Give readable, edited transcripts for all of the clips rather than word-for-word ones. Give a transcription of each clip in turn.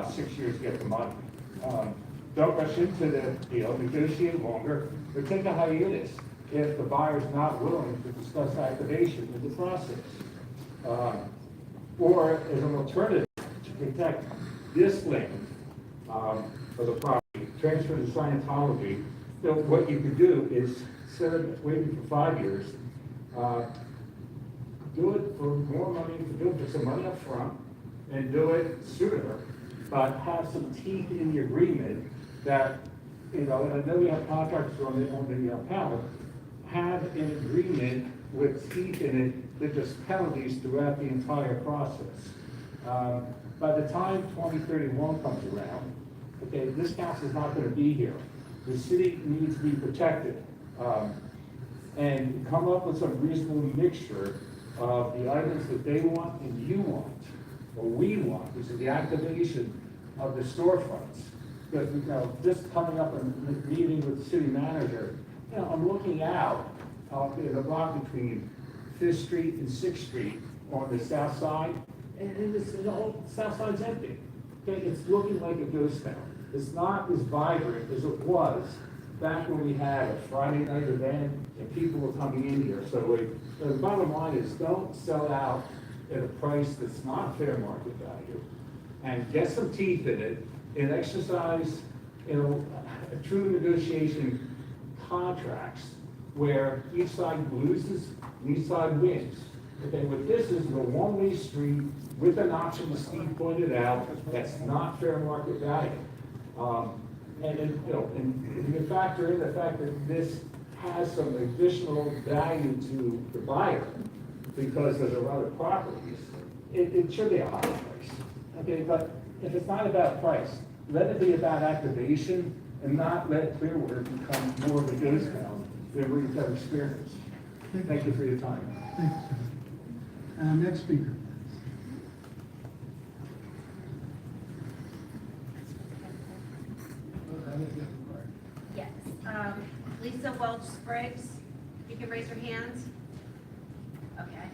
about 6 years to get the money. Don't rush into the deal, negotiate longer, or take a hiatus if the buyer's not willing to discuss activation in the process. Or as an alternative to protect this land for the property, transfer to Scientology, so what you could do is, instead of waiting for 5 years, do it for more money, do it for some money up front, and do it sooner, but have some teeth in the agreement that, and I know we have contractors on the panel, have an agreement with teeth in it that there's penalties throughout the entire process. By the time 2031 comes around, okay, this council is not going to be here. The city needs to be protected, and come up with some reasonable mixture of the items that they want and you want, or we want, which is the activation of the storefronts. Because, just coming up and meeting with the city manager, I'm looking out in the block between 5th Street and 6th Street on the south side, and the whole south side's empty. Okay, it's looking like a ghost town. It's not as vibrant as it was back when we had a Friday night event and people were coming in here. So the bottom line is, don't sell out at a price that's not fair market value, and get some teeth in it, and exercise, true negotiation contracts where each side loses and each side wins. Okay, what this is a one-way street with an option, as Steve pointed out, that's not fair market value. And you can factor in the fact that this has some additional value to the buyer because of the other properties. It should be a higher price. Okay, but if it's not about price, let it be about activation and not let Clearwater become more of a ghost town than we've had experience. Thank you for your time. Thank you, sir. Next speaker. Yes. Lisa Welch Spriggs, you can raise your hands. Okay.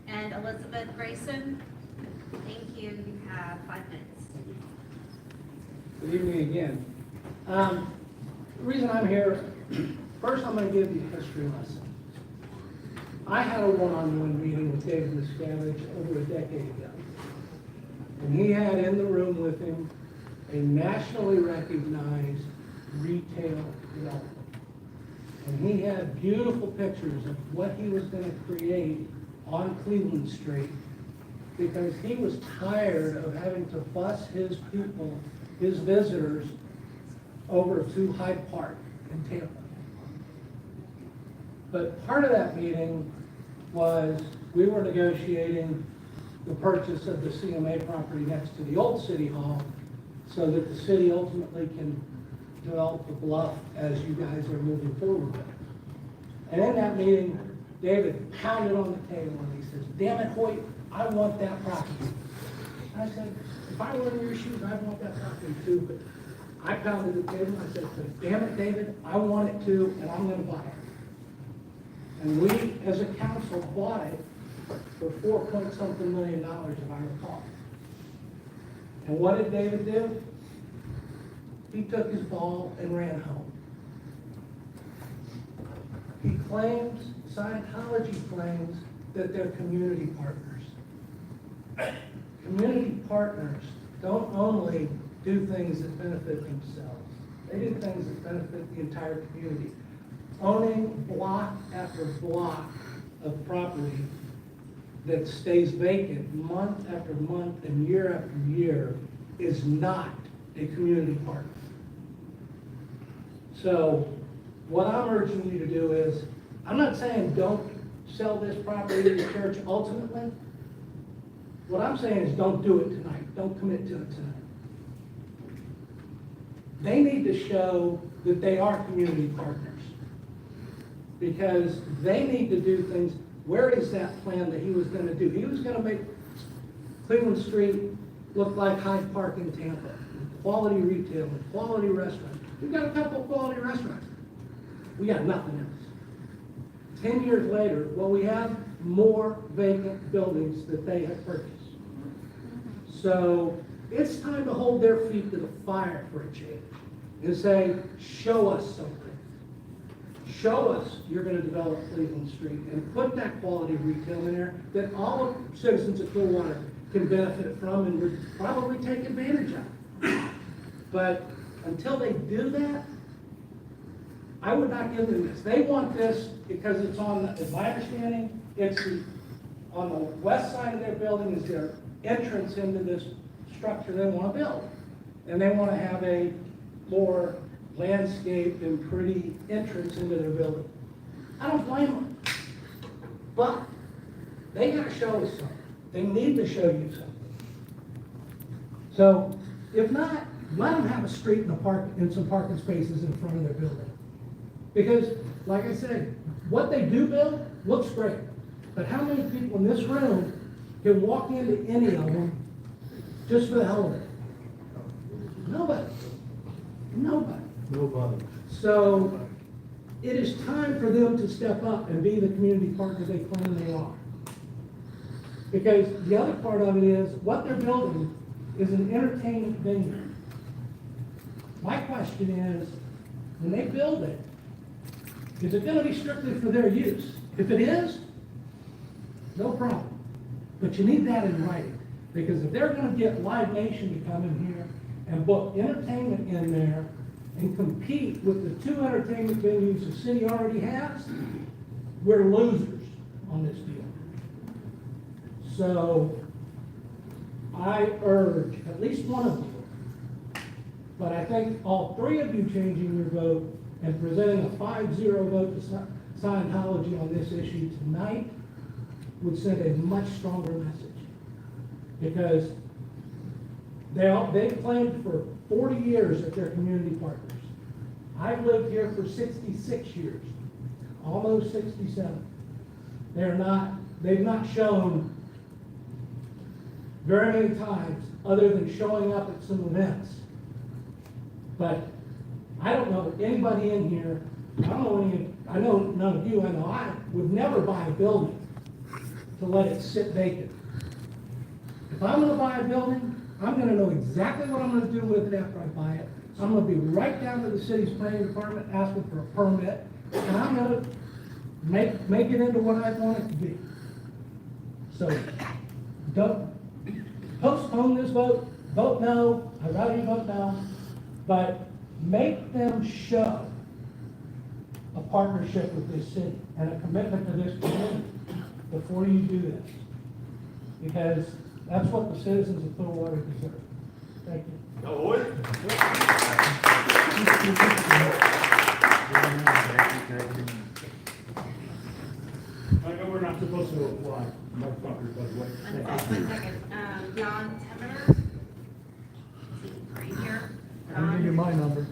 And Elizabeth Grayson, thank you. You have 5 minutes. Good evening again. The reason I'm here, first I'm going to give you a history lesson. I had a one-on-one meeting with David Miscavige over a decade ago. And he had in the room with him a nationally recognized retail developer. And he had beautiful pictures of what he was going to create on Cleveland Street, because he was tired of having to bus his people, his visitors, over to Hyde Park in Tampa. But part of that meeting was we were negotiating the purchase of the CMA property next to the old City Hall so that the city ultimately can develop the bluff as you guys are moving forward with it. And in that meeting, David pounded on the table and he says, "Damn it, Hoyt, I want that property." And I said, if I were in your shoes, I'd want that property too. But I pounded the table and I said, "Damn it, David, I want it too, and I'm going to buy it." And we, as a council, bought it for $4-point-something million, if I recall. And what did David do? He took his ball and ran home. He claims, Scientology claims, that they're community partners. Community partners don't only do things that benefit themselves. They do things that benefit the entire community. Owning block after block of property that stays vacant month after month and year after year is not a community partner. So what I'm urging you to do is, I'm not saying don't sell this property to the church ultimately. What I'm saying is don't do it tonight. Don't commit to it tonight. They need to show that they are community partners, because they need to do things. Where is that plan that he was going to do? He was going to make Cleveland Street look like Hyde Park in Tampa. Quality retail, and quality restaurants. We've got a couple of quality restaurants. We got nothing else. 10 years later, well, we have more vacant buildings that they have purchased. So It's time to hold their feet to the fire for a change and say, show us something. Show us you're gonna develop Cleveland Street and put that quality retail in there that all of citizens of Clearwater can benefit from and would probably take advantage of. But until they do that, I would not give them this. They want this because it's on, in my understanding, it's on the west side of their building is their entrance into this structure they want to build. And they want to have a more landscaped and pretty entrance into their building. I don't blame them. But they got to show us something. They need to show you something. So if not, let them have a street and a park and some parking spaces in front of their building. Because, like I said, what they do build looks great. But how many people in this room can walk into any of them just for the hell of it? Nobody. Nobody. Nobody. So it is time for them to step up and be the community partner they claim they are. Because the other part of it is, what they're building is an entertainment venue. My question is, when they build it, is it gonna be strictly for their use? If it is, no problem. But you need that in writing, because if they're gonna get Live Nation to come in here and book entertainment in there and compete with the 2 entertainment venues the city already has, we're losers on this deal. So I urge at least one of you, but I think all 3 of you changing your vote and presenting a 5-0 vote to Scientology on this issue tonight would send a much stronger message. Because they've claimed for 40 years that they're community partners. I've lived here for 66 years, almost 67. They've not shown very many times other than showing up at some events. But I don't know anybody in here, I know none of you, I know I would never buy a building to let it sit vacant. If I'm gonna buy a building, I'm gonna know exactly what I'm gonna do with it after I buy it. I'm gonna be right down to the city's planning department asking for a permit, and I'm gonna make it into what I want it to be. So, don't postpone this vote, vote no, I'd rather you vote no, but make them show a partnership with this city and a commitment to this community before you do this. Because that's what the citizens of Clearwater deserve. Thank you. I know we're not supposed to apply, motherfucker, but what? One second, John Temerer. Right here. I'll give you my number.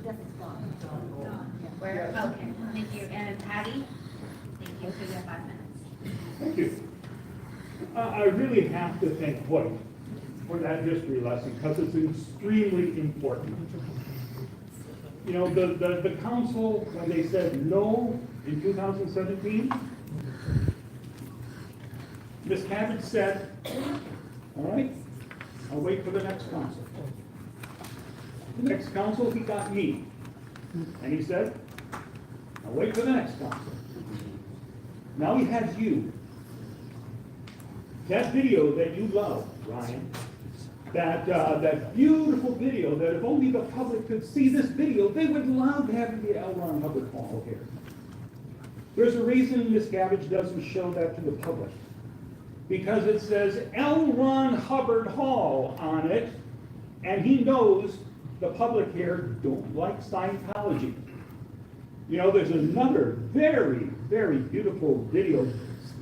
Where, okay, thank you, and Patty? Thank you, so you have 5 minutes. Thank you. I really have to thank Hoyt for that history lesson, because it's extremely important. You know, the council, when they said no in 2017, Ms. Cabbage said, all right, I'll wait for the next council. The next council, he got me. And he said, I'll wait for the next council. Now he has you. That video that you love, Ryan, that beautiful video, that if only the public could see this video, they would love having the L. Ron Hubbard Hall here. There's a reason Ms. Cabbage doesn't show that to the public. Because it says L. Ron Hubbard Hall on it, and he knows the public here don't like Scientology. You know, there's another very, very beautiful video,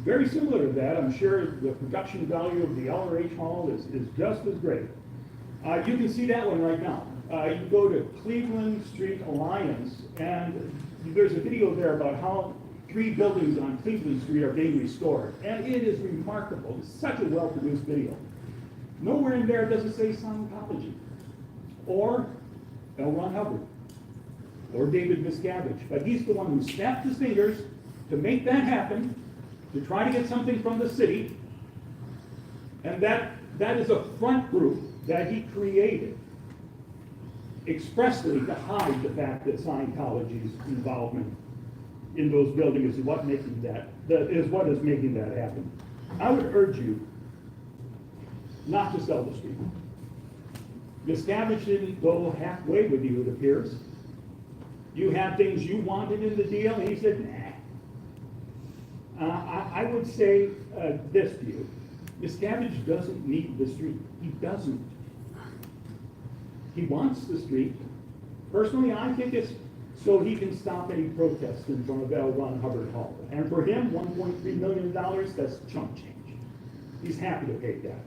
very similar to that. I'm sure the production value of the LRH Hall is just as great. You can see that one right now. You go to Cleveland Street Alliance, and there's a video there about how 3 buildings on Cleveland Street are being restored. And it is remarkable. It's such a well-produced video. Nowhere in there does it say Scientology, or L. Ron Hubbard, or David Miscavige. But he's the one who snapped his fingers to make that happen, to try to get something from the city. And that is a front group that he created expressly to hide the fact that Scientology's involvement in those buildings is what is making that happen. I would urge you not to sell the street. Miscavige didn't go halfway with you, it appears. You had things you wanted in the deal, and he said, nah. I would say this to you. Miscavige doesn't need the street. He doesn't. He wants the street. Personally, I think it's so he can stop any protests in front of L. Ron Hubbard Hall. And for him, $1.3 million, that's chump change. He's happy to pay that.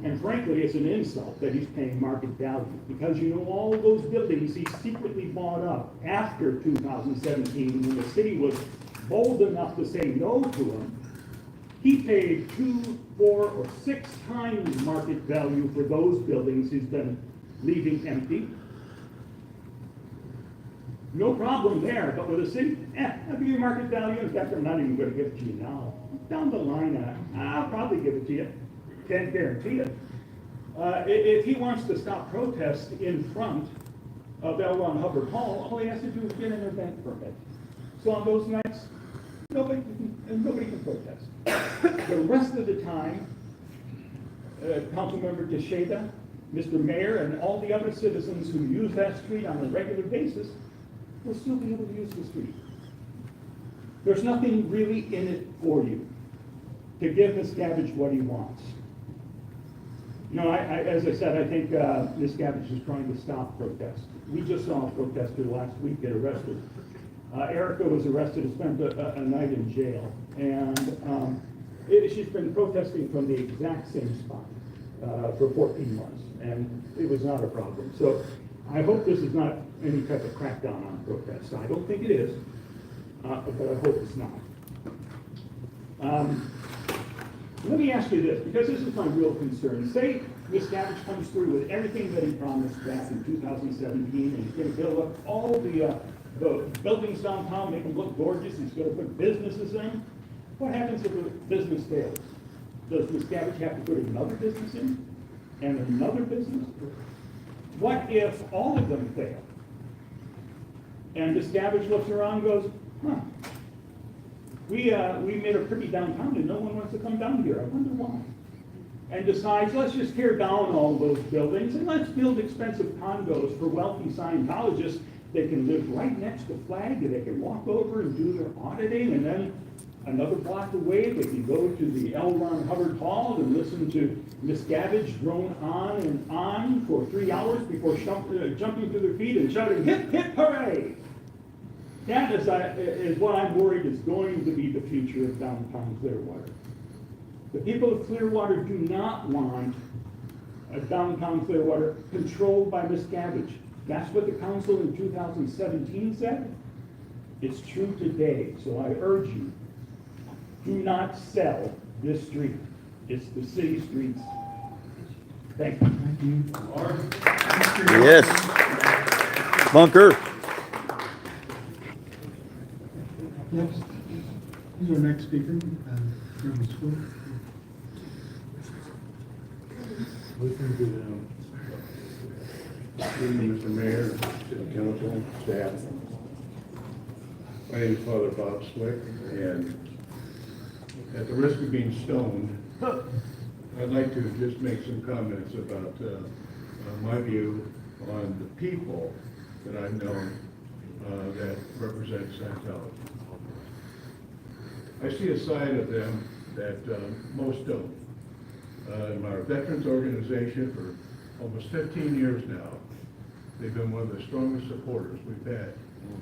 And frankly, it's an insult that he's paying market value, because you know all those buildings he secretly bought up after 2017, when the city was bold enough to say no to him. He paid 2, 4, or 6 times market value for those buildings he's been leaving empty. No problem there, but with the city, I'll give you market value. In fact, I'm not even going to give it to you now. Down the line, I'll probably give it to you. Can't guarantee it. If he wants to stop protests in front of L. Ron Hubbard Hall, all he has to do is get an event permit. So on those nights, nobody can protest. The rest of the time, Councilmember Teixeira, Mr. Mayor, and all the other citizens who use that street on a regular basis will still be able to use the street. There's nothing really in it for you to give Miscavige what he wants. You know, as I said, I think Miscavige is trying to stop protests. We just saw a protester last week get arrested. Erica was arrested and spent a night in jail. And she's been protesting from the exact same spot for 14 months. And it was not a problem. So I hope this is not any type of crackdown on protests. I don't think it is, but I hope it's not. Let me ask you this, because this is my real concern. Say Miscavige comes through with everything that he promised back in 2017, and he's going to build up all the buildings downtown, make them look gorgeous. He's going to put businesses in. What happens if a business fails? Does Miscavige have to put another business in? And another business? What if all of them fail? And Miscavige looks around and goes, we made a pretty downtown and no one wants to come down here. I wonder why. And decides, let's just tear down all those buildings and let's build expensive condos for wealthy Scientologists. They can live right next to Flag, and they can walk over and do their auditing, and then another block away, they can go to the L. Ron Hubbard Hall and listen to Miscavige drone on and on for 3 hours before jumping to their feet and shouting, hip, hip, hooray! That is what I'm worried is going to be the future of downtown Clearwater. The people of Clearwater do not want a downtown Clearwater controlled by Miscavige. That's what the council in 2017 said. It's true today, so I urge you, do not sell this street. It's the city streets. Thank you. Thank you. Yes. Bunker. Next, who's our next speaker? Chairman School. Listening to them. Good evening, Mr. Mayor, City Council, staff. My name is Father Bob Swick, and at the risk of being stoned, I'd like to just make some comments about my view on the people that I've known that represent Scientology. I see a side of them that most don't. In our veterans organization for almost 15 years now, they've been one of the strongest supporters we've had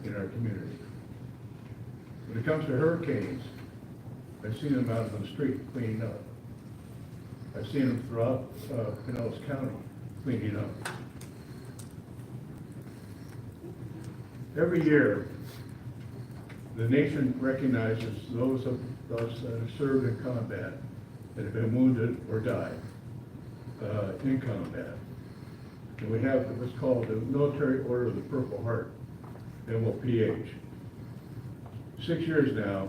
in our community. When it comes to hurricanes, I've seen them out on the street cleaning up. I've seen them throughout Pinellas County cleaning up. Every year, the nation recognizes those of us that have served in combat, that have been wounded or died in combat. And we have what's called the Military Order of the Purple Heart, MOPH. 6 years now,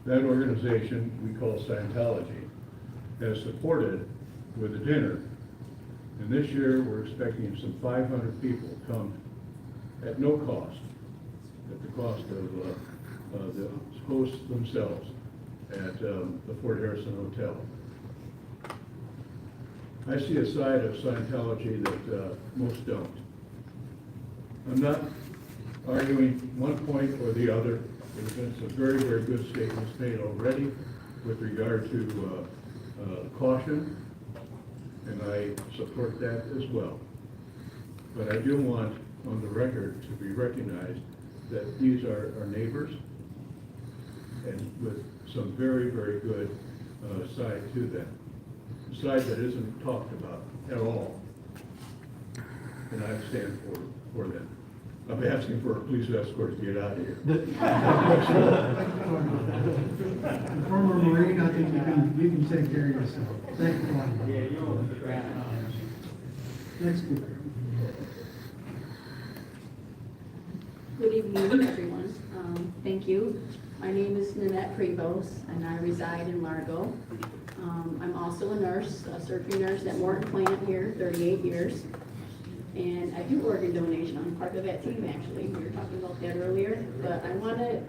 that organization we call Scientology has supported with a dinner And this year, we're expecting some 500 people come at no cost, at the cost of the hosts themselves at the Fort Harrison Hotel. I see a side of Scientology that most don't. I'm not arguing one point or the other. There's been some very, very good statements made already with regard to caution, and I support that as well. But I do want on the record to be recognized that these are our neighbors, and with some very, very good side to them. A side that isn't talked about at all. And I stand for them. I'm asking for a police escort to get out of here. Former Marine, I think you can take care of yourself. Thank you. Next speaker. Good evening, everyone. Thank you. My name is Nanette Prevost, and I reside in Largo. I'm also a nurse, a surgery nurse at Morton Plant here, 38 years. And I do organ donation. I'm part of that team, actually. We were talking about that earlier. But I want to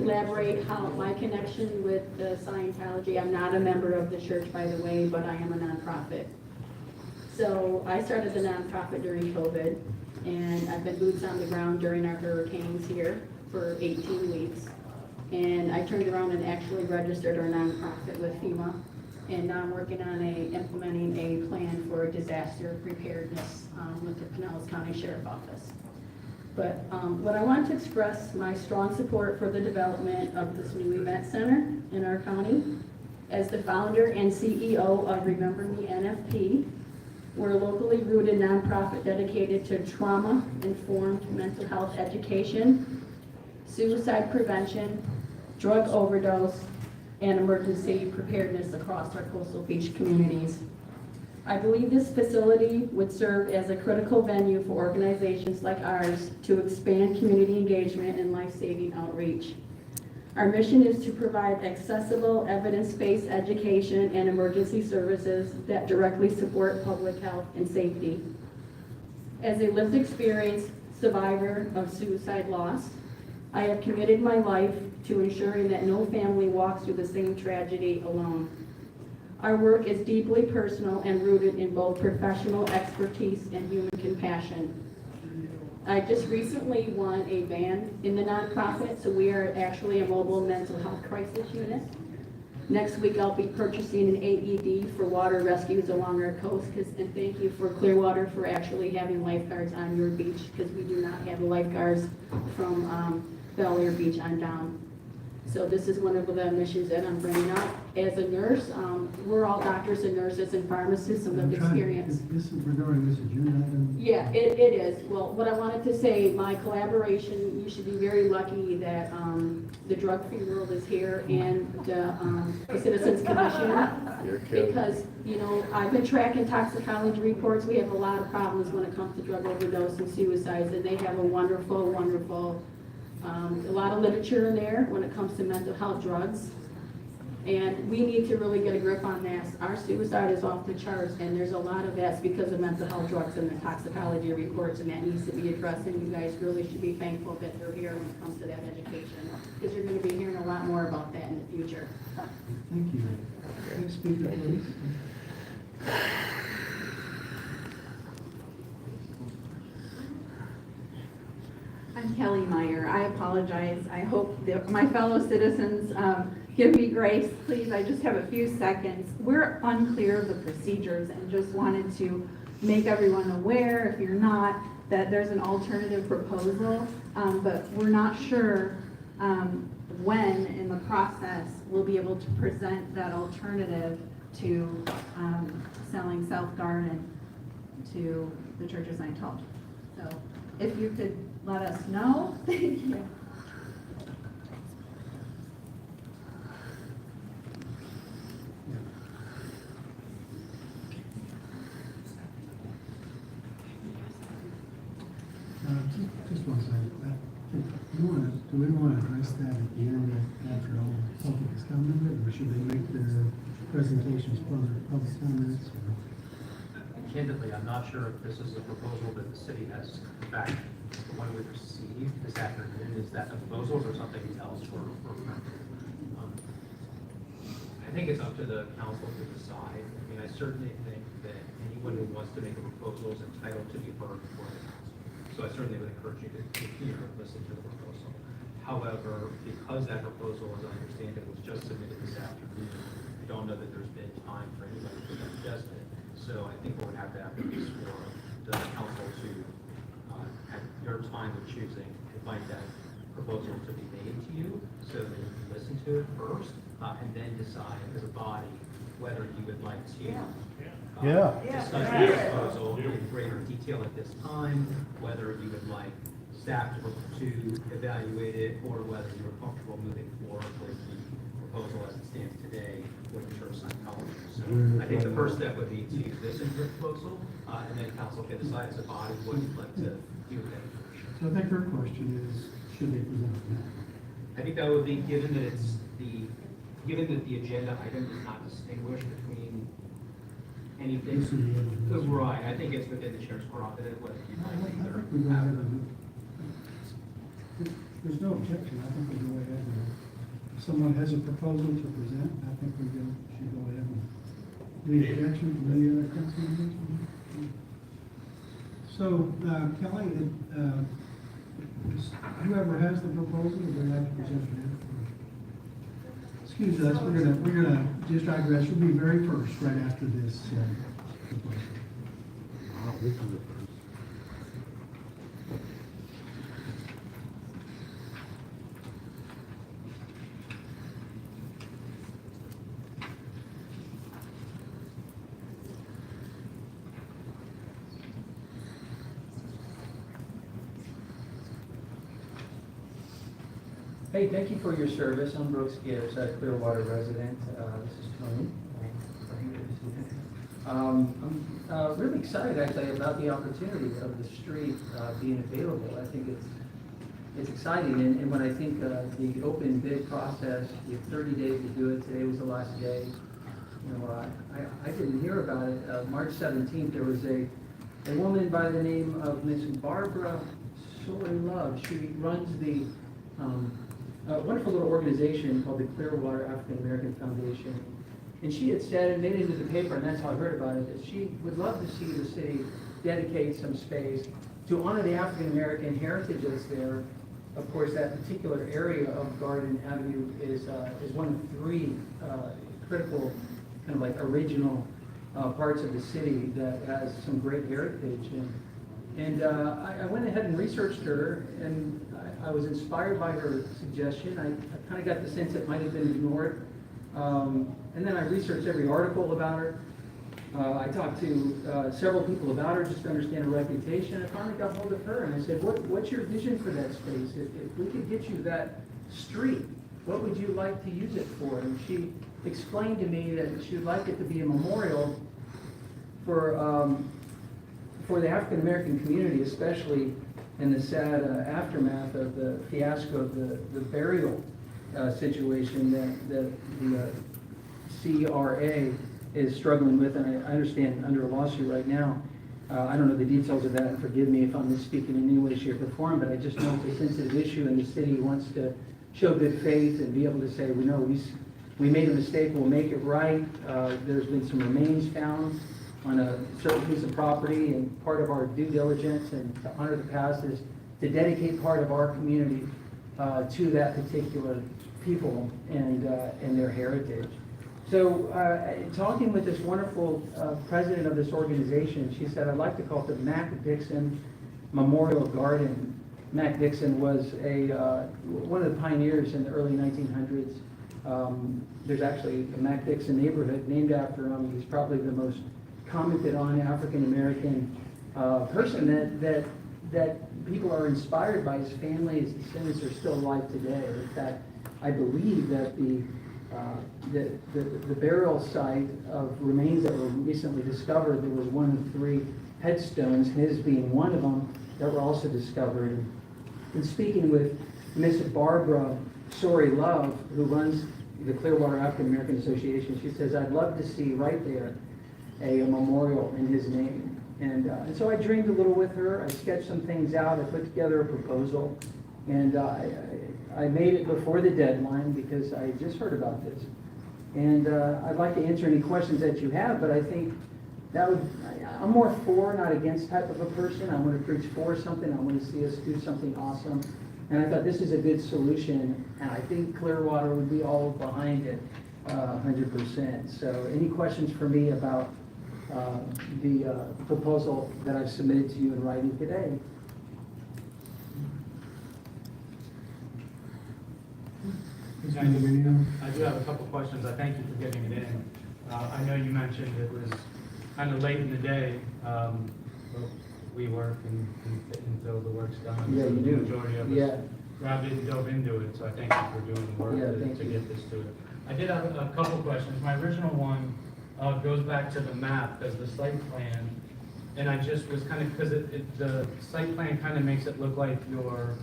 elaborate how my connection with Scientology. I'm not a member of the church, by the way, but I am a nonprofit. So I started the nonprofit during COVID, and I've been boots on the ground during our hurricanes here for 18 weeks. And I turned around and actually registered our nonprofit with FEMA. And now I'm working on implementing a plan for disaster preparedness with the Pinellas County Sheriff Office. But what I want to express my strong support for the development of this new event center in our county. As the founder and CEO of Remember Me NFP, we're a locally rooted nonprofit dedicated to trauma-informed mental health education, suicide prevention, drug overdose, and emergency preparedness across our coastal beach communities. I believe this facility would serve as a critical venue for organizations like ours to expand community engagement and life-saving outreach. Our mission is to provide accessible, evidence-based education and emergency services that directly support public health and safety. As a lived experience survivor of suicide loss, I have committed my life to ensuring that no family walks through the same tragedy alone. Our work is deeply personal and rooted in both professional expertise and human compassion. I just recently won a van in the nonprofit, so we are actually a mobile mental health crisis unit. Next week, I'll be purchasing an AED for water rescues along our coast, and thank you for Clearwater for actually having lifeguards on your beach, because we do not have lifeguards from Belleair Beach on down. So this is one of the missions that I'm bringing up. As a nurse, we're all doctors and nurses and pharmacists and lived experience. This is regarding this agenda item. Yeah, it is. Well, what I wanted to say, my collaboration, you should be very lucky that the drug-free world is here and the Citizens Commission. Because, you know, I've been tracking toxicology reports. We have a lot of problems when it comes to drug overdose and suicides, and they have a wonderful, wonderful a lot of literature in there when it comes to mental health drugs. And we need to really get a grip on this. Our suicide is off the charts, and there's a lot of that's because of mental health drugs and the toxicology reports, and that needs to be addressed, and you guys really should be thankful that they're here when it comes to that education, because you're going to be hearing a lot more about that in the future. Thank you. Next speaker, please. I'm Kelly Meyer. I apologize. I hope that my fellow citizens give me grace. Please, I just have a few seconds. We're unclear of the procedures and just wanted to make everyone aware, if you're not, that there's an alternative proposal, but we're not sure when in the process we'll be able to present that alternative to selling self-garden to the Church of Scientology. So if you could let us know. Thank you. Just one second. Do we want to address that at the end after all the public has come to it, or should they make their presentations for the public comments? candidly, I'm not sure if this is a proposal that the city has, in fact, the one we received this afternoon, is that the proposals or something else for I think it's up to the council to decide. I mean, I certainly think that anyone who wants to make a proposal is entitled to be heard before the council. So I certainly would encourage you to hear, listen to the proposal. However, because that proposal, as I understand it, was just submitted this afternoon, I don't know that there's been time for anybody to digest it. So I think what would have to happen is for the council to, at your time of choosing, invite that proposal to be made to you, so that you can listen to it first, and then decide as a body whether you would like to discuss the proposal in greater detail at this time, whether you would like staff to evaluate it, or whether you're comfortable moving forward with the proposal as it stands today with the Church of Scientology. So I think the first step would be to listen to the proposal, and then council can decide as a body what you'd like to do with that information. So I think her question is, should they present it now? I think that would be, given that the agenda item does not distinguish between anything. This is the other one. Right, I think it's within the chair's prerogative, whether you'd I like think either. we go ahead and, there's no objection, I think we go ahead and, if someone has a proposal to present, I think we should go ahead and, any objection from any other council members? So, Kelly, whoever has the proposal, they're going to present it. Excuse us, we're gonna just digress, we'll be very first, right after this. Proposal. Hey, thank you for your service. I'm Brooks Gears, a Clearwater resident. This is Tony. I'm really excited actually about the opportunity of the street being available. I think it's exciting, and when I think the open bid process, you have 30 days to do it. Today was the last day. You know, I didn't hear about it. March 17th, there was a woman by the name of Miss Barbara Soy Love. She runs the a wonderful little organization called the Clearwater African American Foundation. And she had said, and made it into the paper, and that's how I heard about it, that she would love to see the city dedicate some space to honor the African American heritage that's there. Of course, that particular area of Garden Avenue is one of three critical, kind of like original parts of the city that has some great heritage. And I went ahead and researched her, and I was inspired by her suggestion. I kind of got the sense it might have been ignored. And then I researched every article about her. I talked to several people about her just to understand her reputation. I finally got hold of her, and I said, what's your vision for that space? If we could get you that street, what would you like to use it for? And she explained to me that she would like it to be a memorial for the African American community, especially in the sad aftermath of the fiasco of the burial situation that the CRA is struggling with, and I understand under a lawsuit right now. I don't know the details of that, and forgive me if I'm misspeaking in any way, shape, or form, but I just know it's a sensitive issue, and the city wants to show good faith and be able to say, we know we made a mistake, we'll make it right. There's been some remains found on a certain piece of property, and part of our due diligence and to honor the past is to dedicate part of our community to that particular people and their heritage. So talking with this wonderful president of this organization, she said, I'd like to call it the Mac Dixon Memorial Garden. Mac Dixon was one of the pioneers in the early 1900s. There's actually a Mac Dixon neighborhood named after him. He's probably the most commented on African American person that people are inspired by. His family, his descendants are still alive today. In fact, I believe that the burial site of remains that were recently discovered, there was one of three headstones, his being one of them, that were also discovered. And speaking with Miss Barbara Soy Love, who runs the Clearwater African American Association, she says, I'd love to see right there a memorial in his name. And so I dreamed a little with her. I sketched some things out. I put together a proposal, and I made it before the deadline because I just heard about this. And I'd like to answer any questions that you have, but I think I'm more for, not against type of a person. I want to preach for something. I want to see us do something awesome. And I thought this is a good solution, and I think Clearwater would be all behind it 100%. So any questions for me about the proposal that I've submitted to you in writing today? I do have a couple questions. I thank you for getting it in. I know you mentioned it was kind of late in the day. But we work until the work's done. Yeah, So you the do. majority of us Yeah. grabbed it and dove into it, so I thank you for doing the work Yeah, to thank you. get this to it. I did have a couple questions. My original one goes back to the map as the site plan. And I just was kind of, because the site plan kind of makes it look like your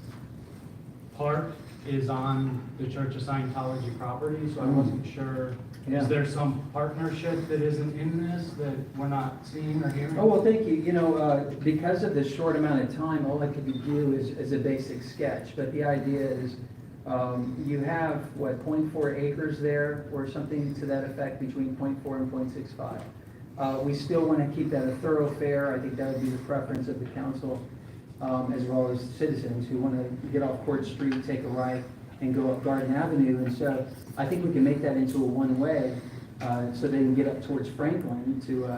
park is on the Church of Scientology property, so I wasn't sure. Yeah. Is there some partnership that isn't in this that we're not seeing or hearing? Oh, well, thank you. You know, because of the short amount of time, all I could do is a basic sketch. But the idea is, you have, what, 0.4 acres there, or something to that effect, between 0.4 and 0.65. We still want to keep that a thoroughfare. I think that would be the preference of the council, as well as citizens who want to get off Court Street, take a right, and go up Garden Avenue. And so I think we can make that into a one-way, so they can get up towards Franklin to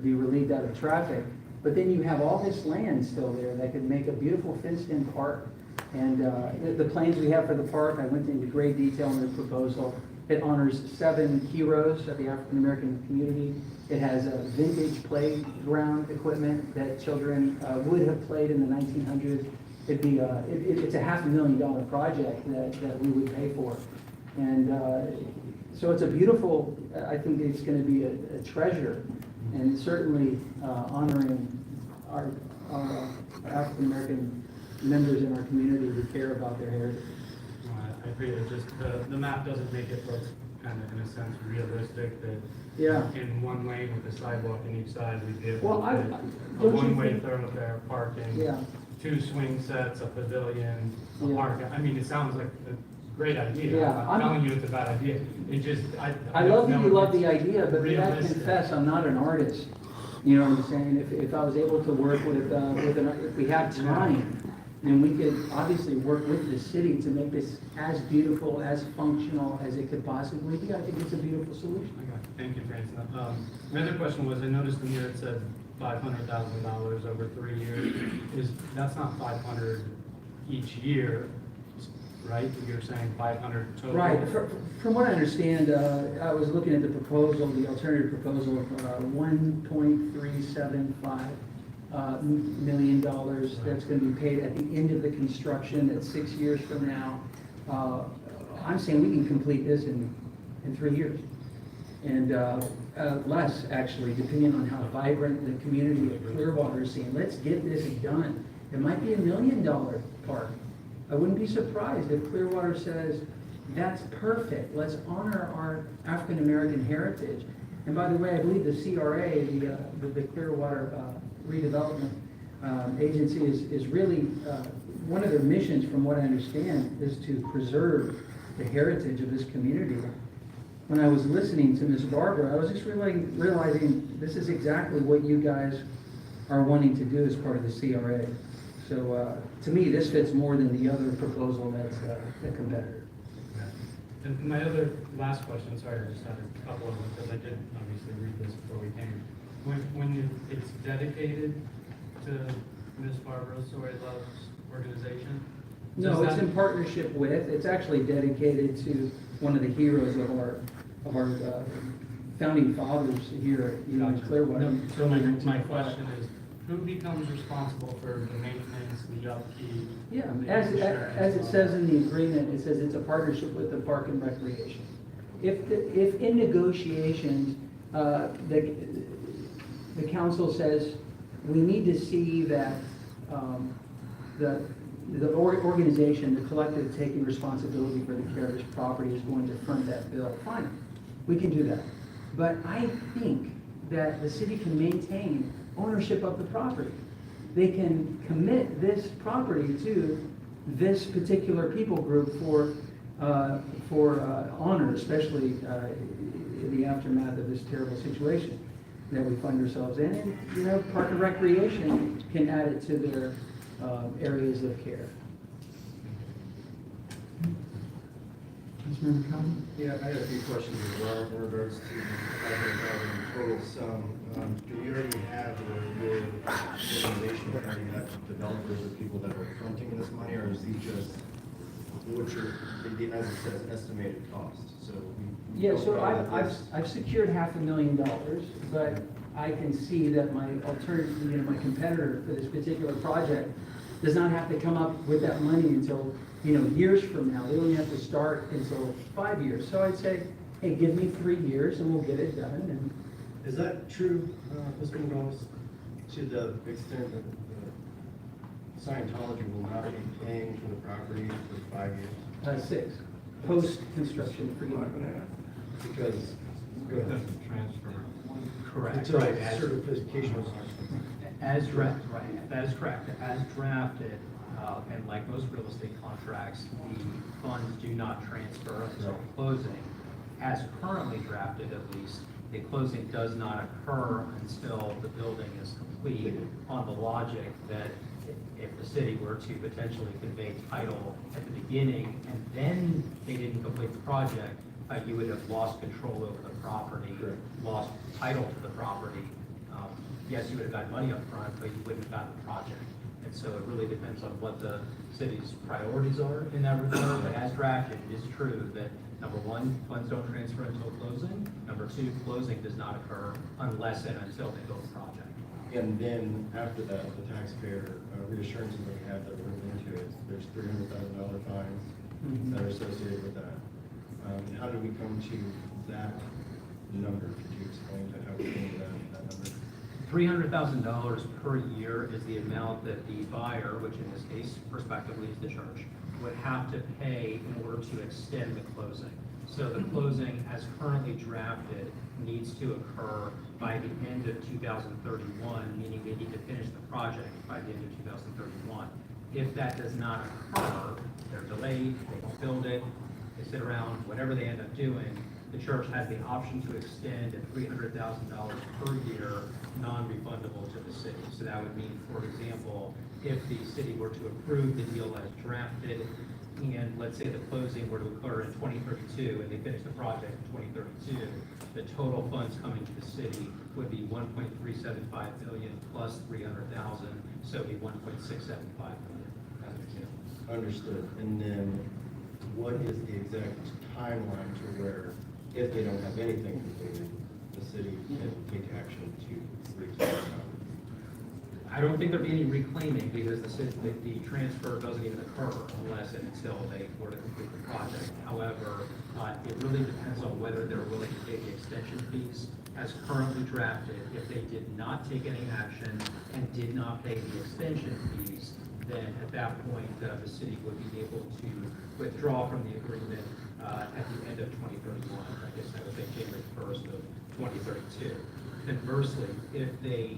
be relieved out of traffic. But then you have all this land still there that could make a beautiful fenced-in park. And the plans we have for the park, I went into great detail in the proposal. It honors 7 heroes of the African-American community. It has a vintage playground equipment that children would have played in the 1900s. It'd be it's a $500,000 project that we would pay for. And so it's a beautiful, I think it's going to be a treasure, and certainly honoring our African-American members in our community who care about their heritage. I agree, it just, the map doesn't make it look kind of, in a sense, realistic that Yeah. in one lane with a sidewalk on each side, we'd be Well, able to I- fit a don't you one-way think- thoroughfare parking, Yeah. 2 swing sets, a pavilion, a Yeah. park. I mean, it sounds like a great idea. Yeah, I'm not I'm- telling you it's a bad idea. It just, I don't love that know you if love it's the idea, but may I realistic. confess, I'm not an artist. You know what I'm saying? If I was able to work with if we had time, then we could obviously work with the city to make this as beautiful, as functional as it could possibly be. I think it's a beautiful solution. Okay, thank you for answering that. My other question was, I noticed in here it said $500,000 over 3 years. That's not 500 each year, right? You're saying 500 total? Right. From what I understand, I was looking at the proposal, the alternative proposal of $1.375 million that's going to be paid at the end of the construction. That's 6 years from now. I'm saying we can complete this in 3 years. And less, actually, depending on how vibrant the community of Clearwater is seeing. Let's get this done. It might be $1 million park. I wouldn't be surprised if Clearwater says, that's perfect. Let's honor our African-American heritage. And by the way, I believe the CRA, the Clearwater Redevelopment Agency is really, one of their missions, from what I understand, is to preserve the heritage of this community. When I was listening to Ms. Barbara, I was just realizing this is exactly what you guys are wanting to do as part of the CRA. So to me, this fits more than the other proposal that's a competitor. And my other last question, sorry, I just had a couple of them, because I did obviously read this before we came. When it's dedicated to Ms. Barbara Soy Love's organization? No, it's in partnership with, it's actually dedicated to one of the heroes of our founding fathers here in Clearwater. No, so my question is, who becomes responsible for the maintenance, the upkeep? Yeah, the as insurance, it all says that? in the agreement, it says it's a partnership with the Park and Recreation. If in negotiations, the council says, we need to see that the organization, the collective taking responsibility for the care of this property is going to front that bill, fine, we can do that. But I think that the city can maintain ownership of the property. They can commit this property to this particular people group for honor, especially in the aftermath of this terrible situation that we find ourselves in. And, you know, Park and Recreation can add it to their areas of care. Councilmember Calvin? Yeah, I had a few questions as well in regards to the $500,000 total sum. Do you already have, or your organization already have developers or people that are fronting this money, or is these just, what's your, as it says, estimated cost? So we Yeah, don't so know if I've secured $500,000, but I can see that my alternative, you know, my competitor for this particular project does not have to come up with that money until, you know, years from now. They only have to start until 5 years. So I'd say, hey, give me 3 years and we'll get it done. And Is that true, Mr. Gonzalez, to the extent that Scientology will not be paying for the property for 5 years? 6, post-construction, forgive me. Because, go ahead. Correct. It's a certification. As drafted, right, that is correct. As drafted, and like most real estate contracts, the funds do not transfer until closing. As currently drafted, at least, the closing does not occur until the building is complete, on the logic that if the city were to potentially convey title at the beginning and then they didn't complete the project, you would have lost control over the property, lost title to the property. Yes, you would have gotten money up front, but you wouldn't have gotten the project. And so it really depends on what the city's priorities are in that regard. But as drafted, it is true that, number one, funds don't transfer until closing. Number two, closing does not occur unless and until they build the project. And then after that, the taxpayer reassurances that we have that we're into it, there's $300,000 fines that are associated with that. How did we come to that number? Could you explain how we came to that number? $300,000 per year is the amount that the buyer, which in this case prospectively is the church, would have to pay in order to extend the closing. So the closing, as currently drafted, needs to occur by the end of 2031, meaning they need to finish the project by the end of 2031. If that does not occur, they're delayed, they don't build it, they sit around, whatever they end up doing, the church has the option to extend at $300,000 per year, non-refundable to the city. So that would mean, for example, if the city were to approve the deal as drafted, and let's say the closing were to occur in 2032, and they finish the project in 2032, the total funds coming to the city would be 1.375 billion plus 300,000, so it'd be 1.675 billion, as an example. Understood. And then what is the exact timeline to where, if they don't have anything completed, the city can take action to reclaim it? I don't think there'd be any reclaiming because the transfer doesn't even occur unless and until they were to complete the project. However, it really depends on whether they're willing to pay the extension fees as currently drafted. If they did not take any action and did not pay the extension fees, then at that point, the city would be able to withdraw from the agreement at the end of 2031. I guess that would be January 1st of 2032. Conversely, if they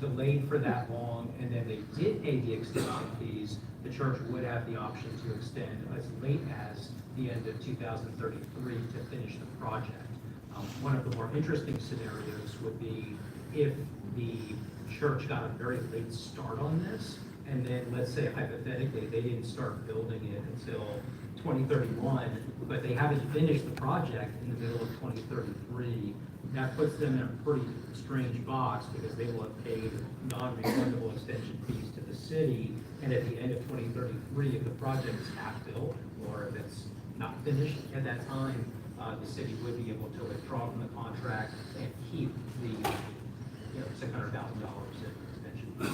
delayed for that long and then they did pay the extension fees, the church would have the option to extend as late as the end of 2033 to finish the project. One of the more interesting scenarios would be if the church got a very late start on this, and then let's say hypothetically they didn't start building it until 2031, but they haven't finished the project in the middle of 2033. That puts them in a pretty strange box because they will have paid non-refundable extension fees to the city. And at the end of 2033, if the project is half built or if it's not finished at that time, the city would be able to withdraw from the contract and keep the $600,000 in extension fees.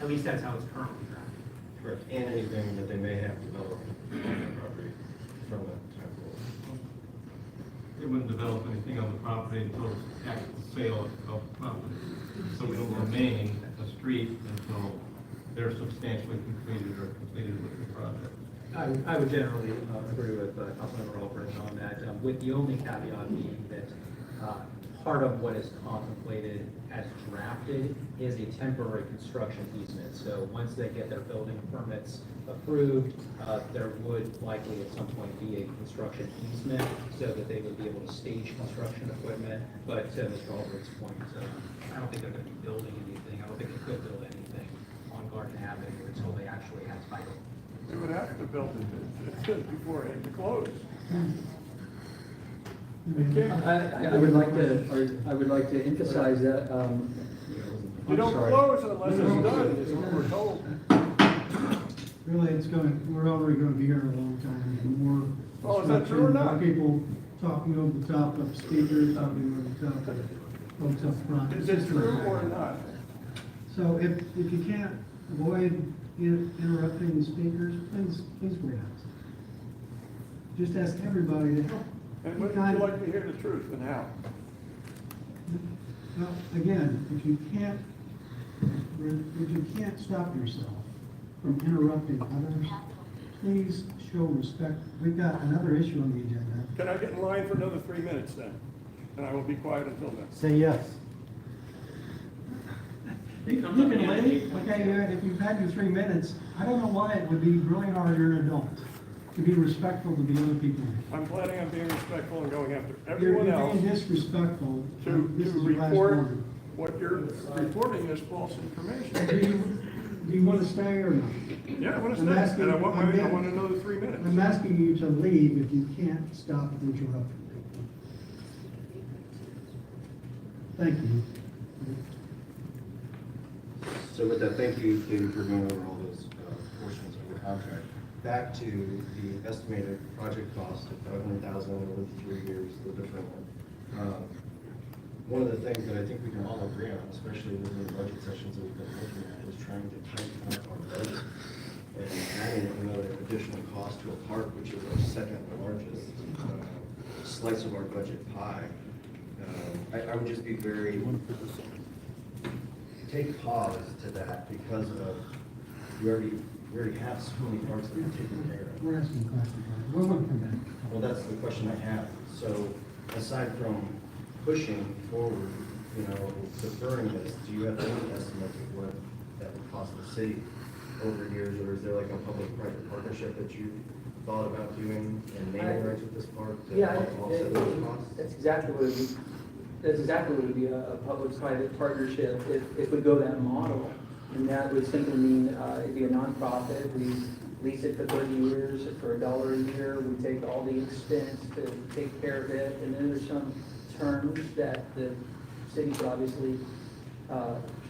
At least that's how it's currently drafted. Correct. And anything that they may have developed on the property from that time forward. They wouldn't develop anything on the property until the actual sale of the property. So it will remain a street until they're substantially completed or completed with the project. I would generally agree with Councilmember Alpert on that, with the only caveat being that part of what is contemplated as drafted is a temporary construction easement. So once they get their building permits approved, there would likely at some point be a construction easement so that they would be able to stage construction equipment. But to Mr. Albrecht's point, I don't think they're going to be building anything. I don't think they could build anything on Garden Avenue until they actually have title. They would have to build it before it had to close. I would like to emphasize that, You don't close unless it's done, is what we're told. Really, we're already gonna be here a long time, and more. Oh, is that true or not? People talking over the top of speakers, talking over the top of folks up front. Is it true or not? So if you can't avoid interrupting the speakers, please wait out. Just ask everybody to help. And would you like to hear the truth and how? Well, again, if you can't stop yourself from interrupting others, please show respect. We've got another issue on the agenda. Can I get in line for another 3 minutes then? And I will be quiet until then. Say yes. You can leave. Okay, if you've had your 3 minutes, I don't know why it would be really hard, you're an adult, to be respectful to the other people. I'm planning on being respectful and going after You're everyone else being disrespectful. to This is your last report warning. what you're reporting as false information. Do you want to stay or not? Yeah, I want to I'm stay, asking- and I want I'm- another 3 minutes. I'm asking you to leave if you can't stop interrupting. Thank you. So with that, thank you, David, for going over all those portions of the contract. Back to the estimated project cost of $500,000 over the 3 years, the different one. One of the things that I think we can all agree on, especially within the budget sessions that we've been looking at, is trying to tighten up our budget and adding another additional cost to a park, which is our second largest slice of our budget pie. I would just be very, take pause to that because of, we already have so many parts that we're taking care of. We're asking questions. We're going to come back. Well, that's the question I have. So aside from pushing forward, deferring this, do you have any estimate of what that would cost the city over years? Or is there like a public-private partnership that you thought about doing and naming rights with this park to Yeah, help offset those costs? that's exactly what it would be. That's exactly what would be a public-private partnership if we go that model. And that would simply mean it'd be a nonprofit. We lease it for 30 years for $1 a year. We take all the expense to take care of it. And then there's some terms that the city could obviously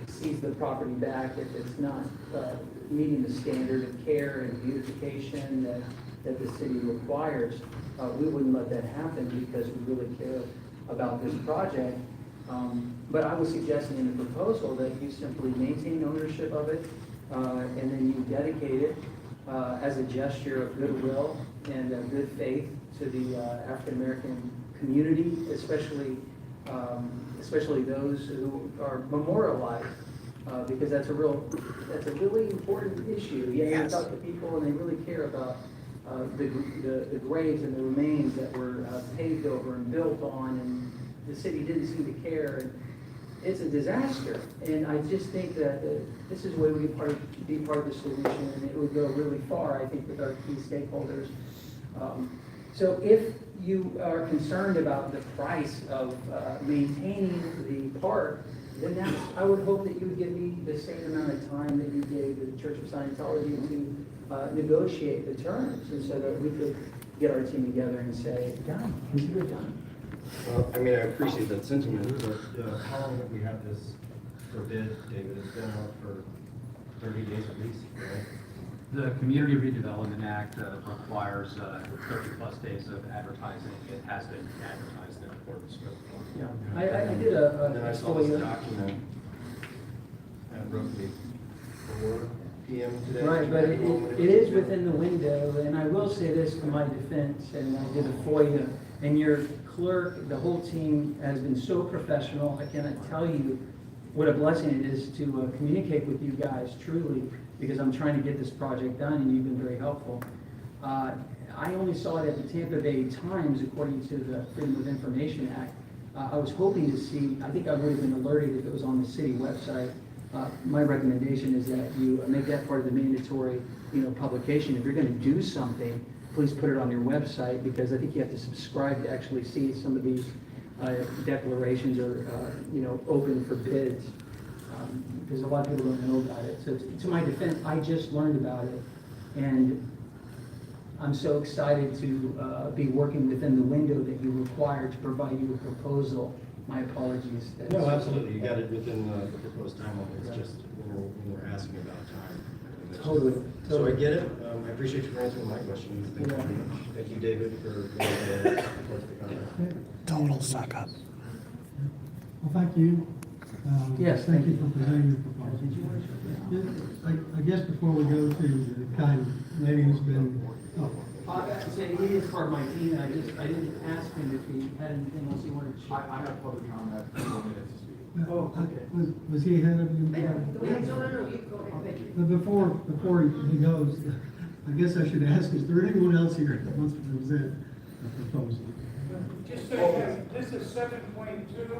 seize the property back if it's not meeting the standard of care and beautification that the city requires. We wouldn't let that happen because we really care about this project. But I was suggesting in the proposal that you simply maintain ownership of it and then you dedicate it as a gesture of goodwill and good faith to the African American community, especially those who are memorialized, because that's a really important issue. Yeah, you talk to people and they really care about the graves and the remains that were paved over and built on, and the city didn't seem to care. And it's a disaster, and I just think that this is a way we can be part of the solution, and it would go really far, I think, with our key stakeholders. So if you are concerned about the price of maintaining the park, then I would hope that you would give me the same amount of time that you gave the Church of Scientology to negotiate the terms, and so that we could get our team together and say, done, consider it done. Well, I mean, I appreciate that sentiment, but how long have we had this for bid, David? It's been out for 30 days at least, right? The Community Redevelopment Act requires 30-plus days of advertising. It has been advertised in accordance with. Yeah, I did And then I a saw this FOIA. document at roughly 4 p.m. today. Right, but it is within the window, and I will say this to my defense, and I did a FOIA, and your clerk, the whole team has been so professional. I cannot tell you what a blessing it is to communicate with you guys, truly, because I'm trying to get this project done, and you've been very helpful. I only saw it at the Tampa Bay Times, according to the Freedom of Information Act, I was hoping to see, I think I would have been alerted if it was on the city website. My recommendation is that you make that part of the mandatory, publication. If you're gonna do something, please put it on your website, because I think you have to subscribe to actually see some of these declarations are, open for bids. Because a lot of people don't know about it. So to my defense, I just learned about it, and I'm so excited to be working within the window that you require to provide you a proposal. My apologies. No, absolutely, you got it within the proposed time limit, it's just, we were asking about time. Totally. So I get it, I appreciate you for answering my questions. Thank you very much. Thank you, David, for the support of the contract. Total suck up. Well, thank you. Yes, Thank thank you you. for presenting your proposal. I guess before we go to the kind lady who's been, He is part of my team, I didn't ask him if he had anything else he wanted to share. I have public comment, 4 minutes to speak. Oh, okay. was he ahead of you? But before he goes, I guess I should ask, is there anyone else here that wants to present a proposal? Just so you know, this is 7.2,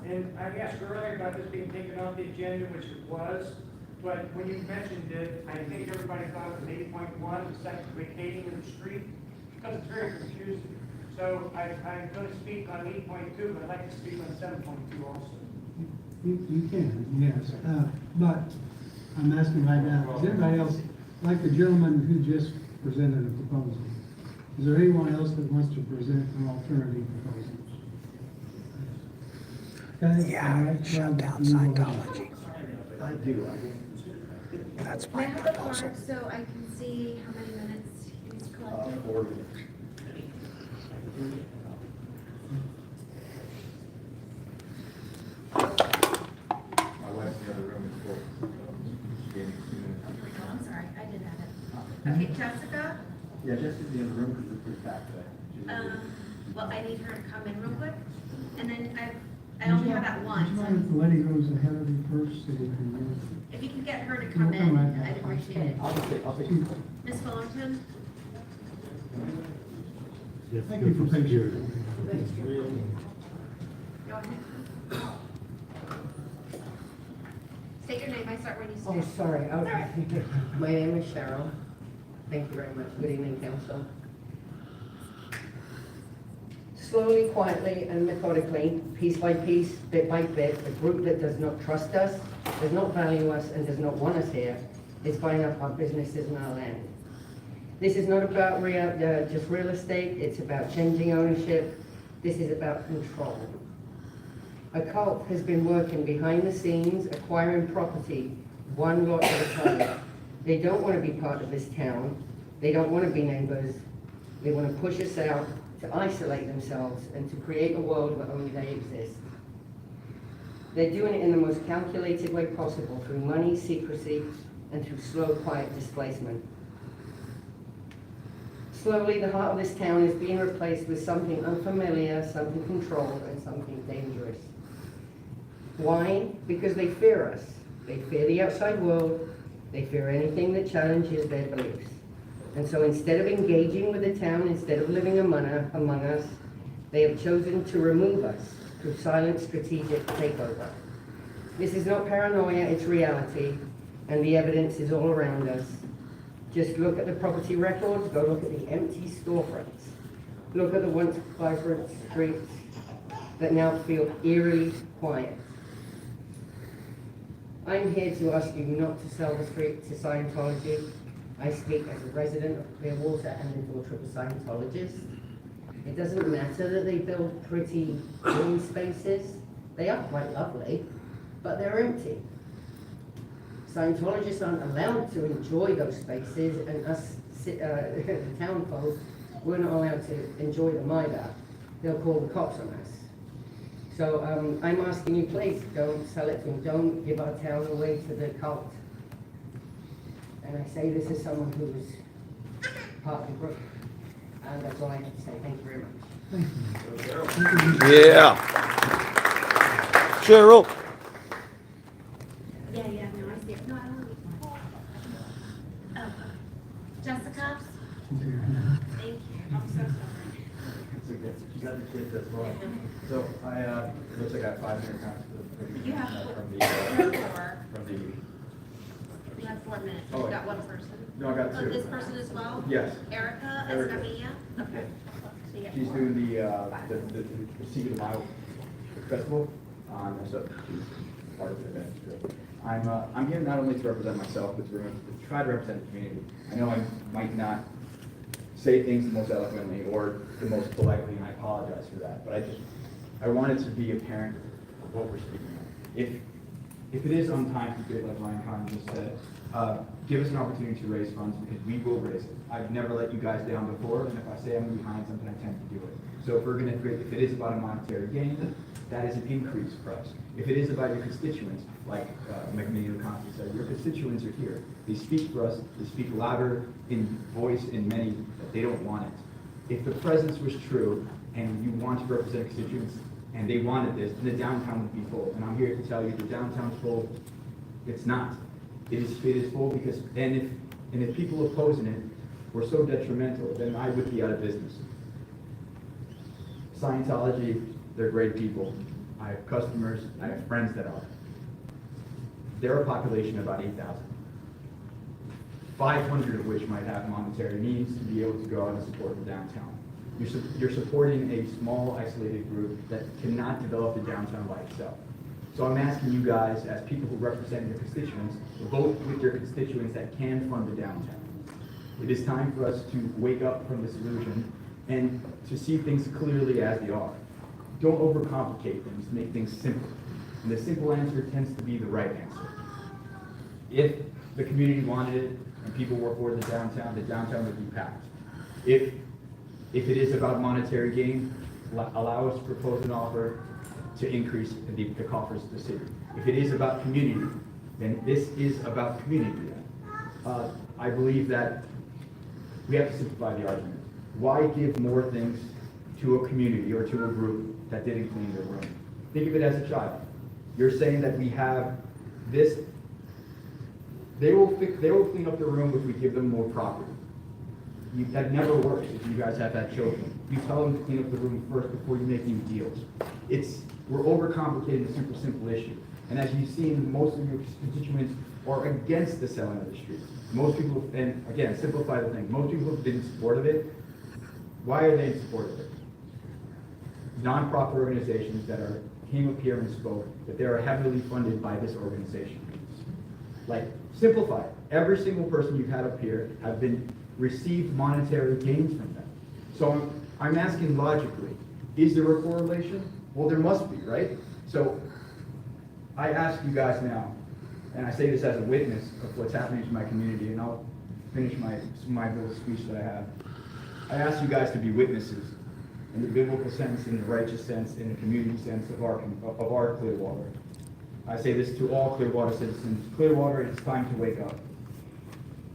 and I asked earlier about this being taken off the agenda, which it was, but when you mentioned it, I think everybody thought it was 8.1, the second vacating of the street, because it's very confusing. So I'm going to speak on 8.2, but I'd like to speak on 7.2 also. You can, yes, but I'm asking right now, is anybody else, like the gentleman who just presented a proposal, is there anyone else that wants to present an alternative proposal? Okay, all right, Shut down Scientology. I do. That's May my I have the proposal. card so I can see how many minutes he's collected? 4 minutes. My wife's in the other room is full. Here we go, I'm sorry, I did have it. Okay, Jessica, Yeah, Jessica's in the other room because it's pushed back today. well, I need her to come in real quick, and then I only have that one, Would you mind if the lady goes ahead of you first so we can get it? so if you can get her to come We'll come right in, back. I'd appreciate it. I'll take Ms. Fullington? Thank you for patience. Go ahead. State your name, I start when you Oh, start. sorry. It's all right. My name is Cheryl. Thank you very much. Good evening, council. Slowly, quietly, and methodically, piece by piece, bit by bit, a group that does not trust us, does not value us, and does not want us here is buying up our businesses and our land. This is not about just real estate. It's about changing ownership. This is about control. A cult has been working behind the scenes, acquiring property, one lot at a time. They don't want to be part of this town. They don't want to be neighbors. They want to push us out, to isolate themselves, and to create a world where only they exist. They're doing it in the most calculated way possible, through money, secrecy, and through slow, quiet displacement. Slowly, the heart of this town is being replaced with something unfamiliar, something controlled, and something dangerous. Why? Because they fear us. They fear the outside world. They fear anything that challenges their beliefs. And so instead of engaging with the town, instead of living among us, they have chosen to remove us through silent strategic takeover. This is not paranoia, it's reality, and the evidence is all around us. Just look at the property records, go look at the empty storefronts. Look at the once vibrant streets that now feel eerily quiet. I'm here to ask you not to sell the street to Scientology. I speak as a resident of Clearwater and a daughter of a Scientologist. It doesn't matter that they build pretty green spaces. They are quite lovely, but they're empty. Scientologists aren't allowed to enjoy those spaces, and us, the town folk, we're not allowed to enjoy them either. They'll call the cops on us. So I'm asking you, please, don't sell it to them. Don't give our town away to the cult. And I say this as someone who was part of the group. And that's all I have to say. Thank you very much. Yeah. Cheryl. Yeah, no, I see it. No, I don't need one. Oh, Jessica? Thank you, I'm so sorry. It's a gift. You got the kids as well. So it looks like I have 5 minutes You have from four. from the, You have 4 minutes. Oh, You got one person. no, I got Oh, 2. this person as well? Yes. Erica Erica. Escamilla? Okay. So you have She's 4. doing the Secret Mile Festival. So she's part of the event. So I'm here not only to represent myself, but to try to represent the community. I know I might not say things the most eloquently or the most politely, and I apologize for that. But I wanted to be apparent of what we're speaking of. If it is on time to do it, like Ryan Conn just said, give us an opportunity to raise funds because we will raise it. I've never let you guys down before, and if I say I'm behind something, I tend to do it. So if it is about a monetary gain, that is an increase for us. If it is about your constituents, like McMahon Constance said, your constituents are here. They speak for us. They speak louder in voice in many that they don't want it. If the presence was true and you want to represent constituents and they wanted this, then the downtown would be full. And I'm here to tell you the downtown's full. It's not. It is full because, and if people opposing it were so detrimental, then I would be out of business. Scientology, they're great people. I have customers, I have friends that are. They're a population of about 8,000. 500 of which might have monetary needs to be able to go out and support the downtown. You're supporting a small, isolated group that cannot develop the downtown by itself. So I'm asking you guys, as people who represent your constituents, to vote with your constituents that can fund the downtown. It is time for us to wake up from this illusion and to see things clearly as they are. Don't overcomplicate things, make things simple. And the simple answer tends to be the right answer. If the community wanted it and people were for the downtown would be packed. If it is about monetary gain, allow us to propose an offer to increase the coffers of the city. If it is about community, then this is about community. I believe that we have to simplify the argument. Why give more things to a community or to a group that didn't clean their room? Think of it as a child. You're saying that we have this, they will clean up their room if we give them more property. That never works if you guys have had children. You tell them to clean up the room first before you make any deals. We're overcomplicating a simple issue. And as you've seen, most of your constituents are against the selling of the streets. Most people, and again, simplify the thing, most people have been in support of it. Why are they in support of it? Non-profit organizations that came up here and spoke that they are heavily funded by this organization. Like, simplify it. Every single person you've had up here have received monetary gains from them. So I'm asking logically, is there a correlation? Well, there must be, right? So I ask you guys now, and I say this as a witness of what's happening to my community, and I'll finish my little speech that I have. I ask you guys to be witnesses in the biblical sense, in the righteous sense, in the community sense of our Clearwater. I say this to all Clearwater citizens. Clearwater, it's time to wake up.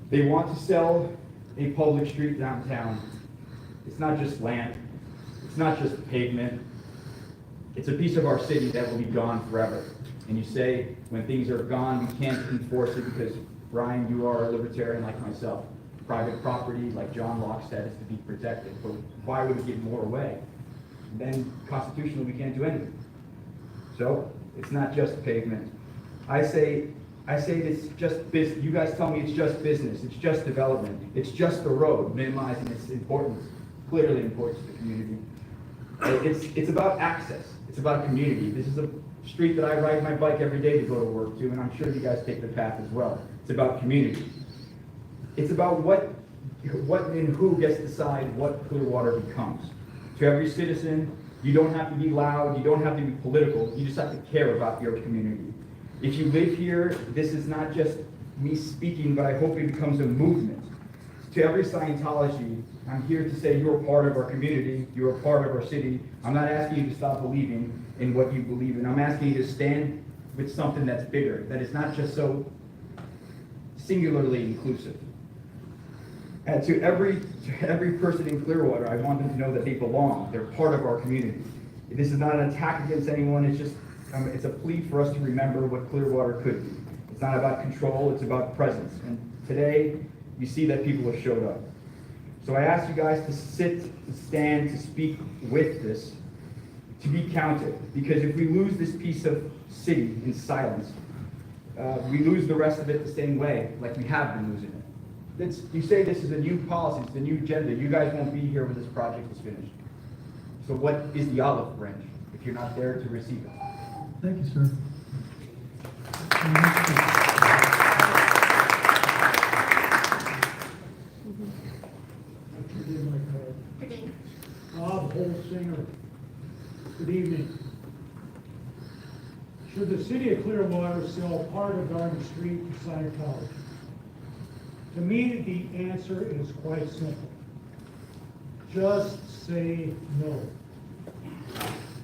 They want to sell a public street downtown. It's not just land. It's not just pavement. It's a piece of our city that will be gone forever. And you say, when things are gone, we can't enforce it because, Brian, you are a libertarian like myself. Private property, like John Locke said, is to be protected. But why would we give more away? And then constitutionally, we can't do anything. So it's not just pavement. I say it's just business. You guys tell me it's just business. It's just development. It's just the road, minimizing its importance, clearly importance to the community. It's about access. It's about a community. This is a street that I ride my bike every day to go to work to, and I'm sure you guys take the path as well. It's about community. It's about what and who gets to decide what Clearwater becomes. To every citizen, you don't have to be loud, you don't have to be political, you just have to care about your community. If you live here, this is not just me speaking, but I hope it becomes a movement. To every Scientology, I'm here to say you're a part of our community, you're a part of our city. I'm not asking you to stop believing in what you believe in. I'm asking you to stand with something that's bigger, that is not just so singularly inclusive. And to every person in Clearwater, I want them to know that they belong. They're part of our community. This is not an attack against anyone. It's just it's a plea for us to remember what Clearwater could be. It's not about control. It's about presence. And today, you see that people have showed up. So I ask you guys to sit, to stand, to speak with this, to be counted. Because if we lose this piece of city in silence, we lose the rest of it the same way, like we have been losing it. You say this is a new policy, it's a new agenda. You guys won't be here when this project is finished. So what is the olive branch if you're not there to receive it? Thank you, sir. Bob Holsinger. Good evening. Should the city of Clearwater sell part of Garden Street to Scientology? To me, the answer is quite simple. Just say no.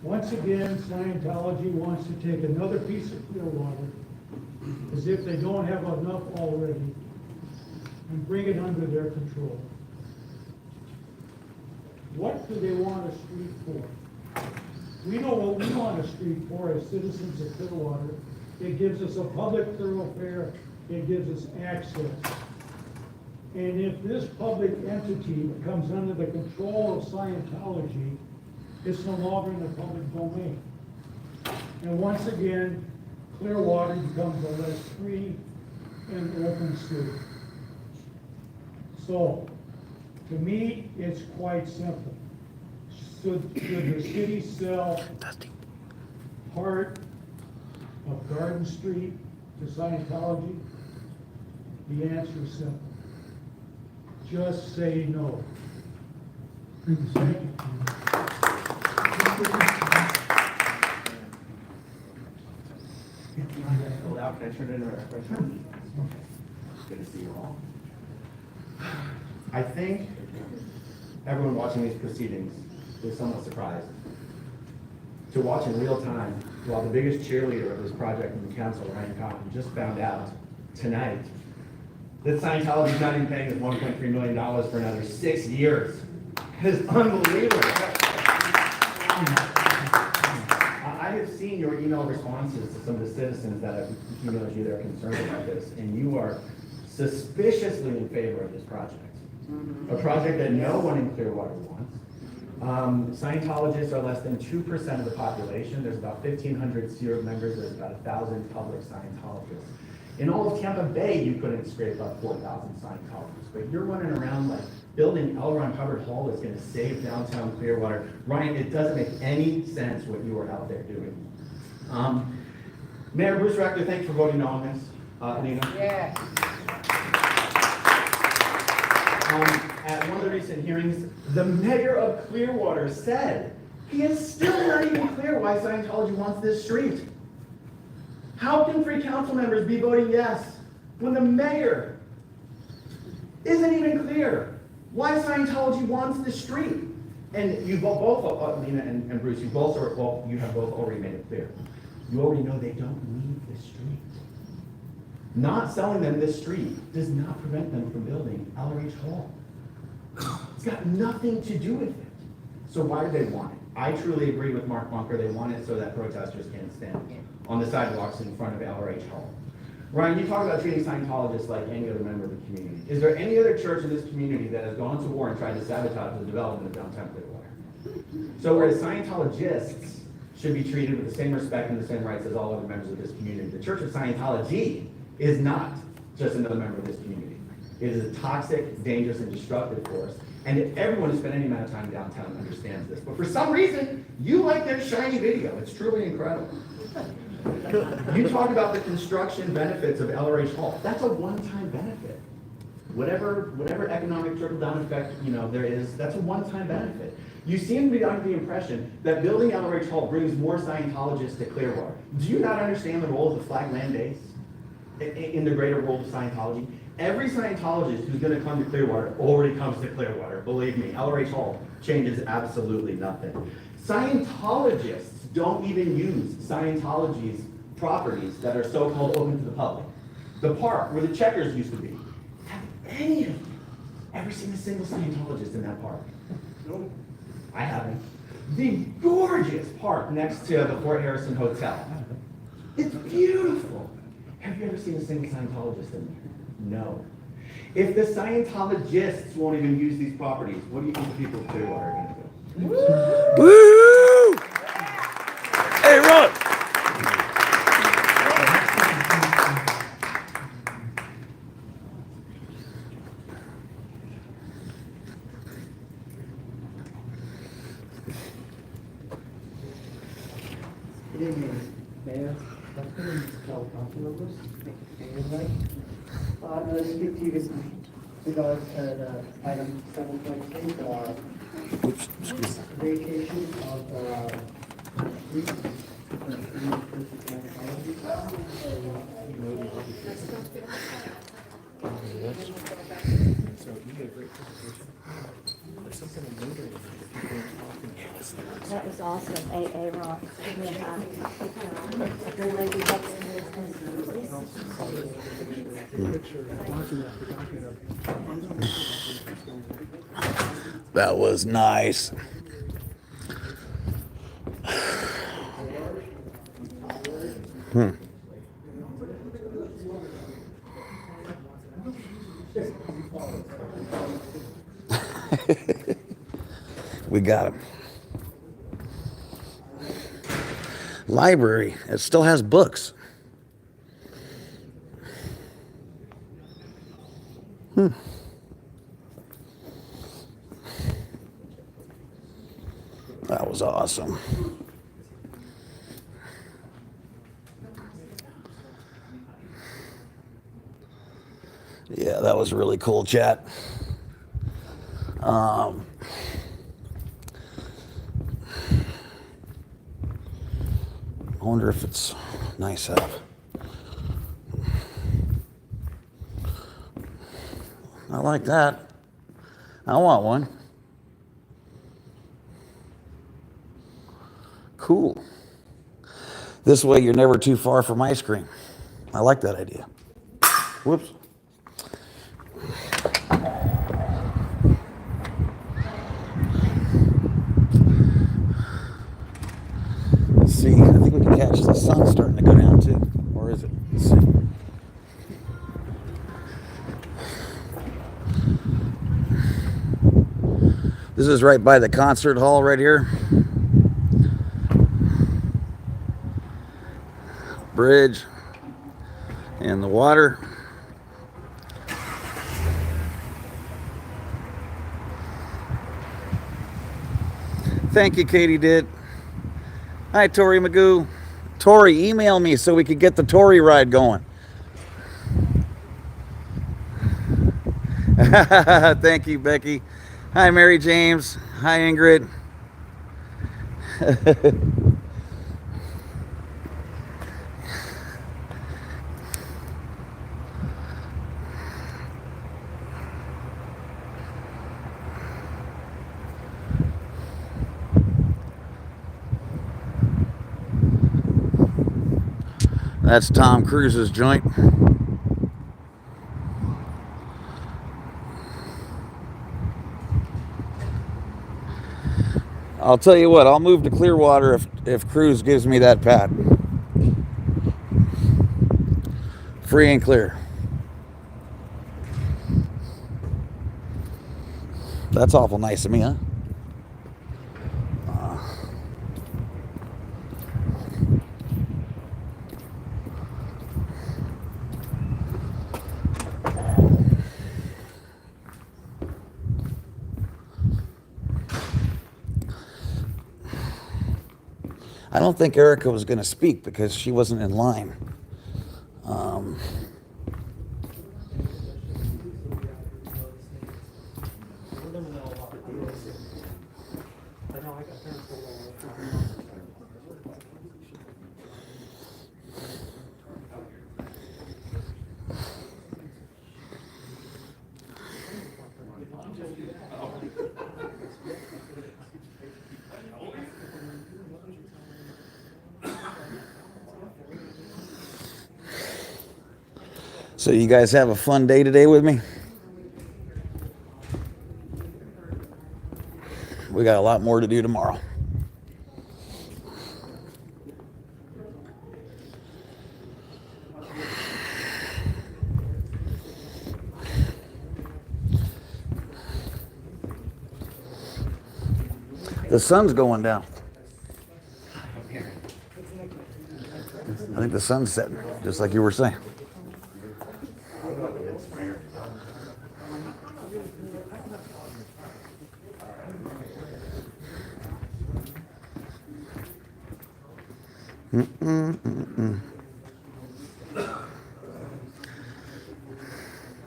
Once again, Scientology wants to take another piece of Clearwater, as if they don't have enough already, and bring it under their control. What do they want a street for? We know what we want a street for as citizens of Clearwater. It gives us a public thoroughfare. It gives us access. And if this public entity comes under the control of Scientology, it's no longer in the public domain. And once again, Clearwater becomes a less free and open city. So, to me, it's quite simple. Should the city sell part of Garden Street to Scientology? The answer is simple. Just say no. Thank you, sir. Can I turn it into a question? Good to see you all. I think everyone watching these proceedings is somewhat surprised to watch in real time while the biggest cheerleader of this project in the council, Ryan Cotton, just found out tonight that Scientology is not even paying us $1.3 million for another 6 years. It is unbelievable. I have seen your email responses to some of the citizens that have emailed you that are concerned about this, and you are suspiciously in favor of this project. A project that no one in Clearwater wants. Scientologists are less than 2% of the population. There's about 1,500 CERB members. There's about 1,000 public Scientologists. In all of Tampa Bay, you couldn't scrape up 4,000 Scientologists. But you're running around like building L. Ron Hubbard Hall is going to save downtown Clearwater. Ryan, it doesn't make any sense what you are out there doing. Mayor Bruce Rector, thanks for voting no on this. Anita? Yeah. At one of the recent hearings, the mayor of Clearwater said he is still not even clear why Scientology wants this street. How can 3 council members be voting yes when the mayor isn't even clear why Scientology wants this street? And you both, Lena and Bruce, you have both already made it clear. You already know they don't need this street. Not selling them this street does not prevent them from building LRH Hall. It's got nothing to do with it. So why do they want it? I truly agree with Mark Bunker. They want it so that protesters can't stand on the sidewalks in front of LRH Hall. Ryan, you talk about treating Scientologists like any other member of the community. Is there any other church in this community that has gone to war and tried to sabotage the development of downtown Clearwater? So whereas Scientologists should be treated with the same respect and the same rights as all other members of this community, the Church of Scientology is not just another member of this community. It is a toxic, dangerous, and destructive force. And everyone who spent any amount of time downtown understands this. But for some reason, you like their shiny video. It's truly incredible. You talk about the construction benefits of LRH Hall. That's a one-time benefit. Whatever economic trickle-down effect there is, that's a one-time benefit. You seem to be under the impression that building LRH Hall brings more Scientologists to Clearwater. Do you not understand the role of the flag land base in the greater world of Scientology? Every Scientologist who's going to come to Clearwater already comes to Clearwater. Believe me, LRH Hall changes absolutely nothing. Scientologists don't even use Scientology's properties that are so-called open to the public. The park where the Checkers used to be. Have any of you ever seen a single Scientologist in that park? Nope. I haven't. The gorgeous park next to the Fort Harrison Hotel. It's beautiful. Have you ever seen a single Scientologist in there? No. If the Scientologists won't even use these properties, what do you think the people of Clearwater are gonna do? Woo! Hey, Ron! Good evening, Mayor, fellow council members, I'm going to speak to you with regards to item 7.2, vacation of That was awesome, AA Rock. Give me a hand. Good lady That was nice. We got him. Library. It still has books. That was awesome. Yeah, that was really cool, chat. I wonder if it's nice out. I like that. I want one. Cool. This way you're never too far from ice cream. I like that idea. Whoops. Let's see. I think we can catch the sun starting to go down too. Or is it? Let's see. This is right by the concert hall right here. Bridge and the water. Thank you, Katie did. Hi, Tori Magoo. Tori, email me so we could get the Tori ride going. Thank you, Becky. Hi, Mary James. Hi, Ingrid. That's Tom Cruise's joint. I'll tell you what, I'll move to Clearwater if Cruise gives me that pad. Free and clear. That's awful nice of me, huh? I don't think Erica was going to speak because she wasn't in line. So you guys have a fun day today with me? We got a lot more to do tomorrow. The sun's going down. I think the sun's setting, just like you were saying.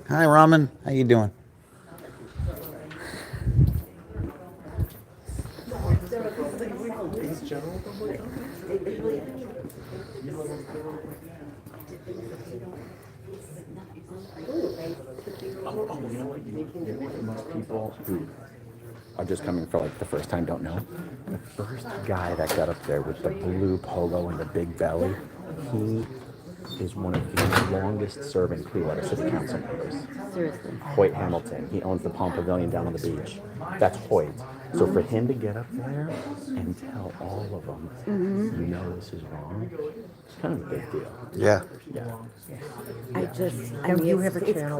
Hi, Raman. How you doing? Most people who are just coming for like the first time don't know. The first guy that got up there with the blue polo and the big belly, he is one of the longest serving Clearwater City Council members. Seriously. Hoyt Hamilton. He owns the Palm Pavilion down on the beach. That's Hoyt. So for him to get up there and tell all of them, you know this is wrong, it's kind of a big deal. Yeah. Yeah. You have a channel.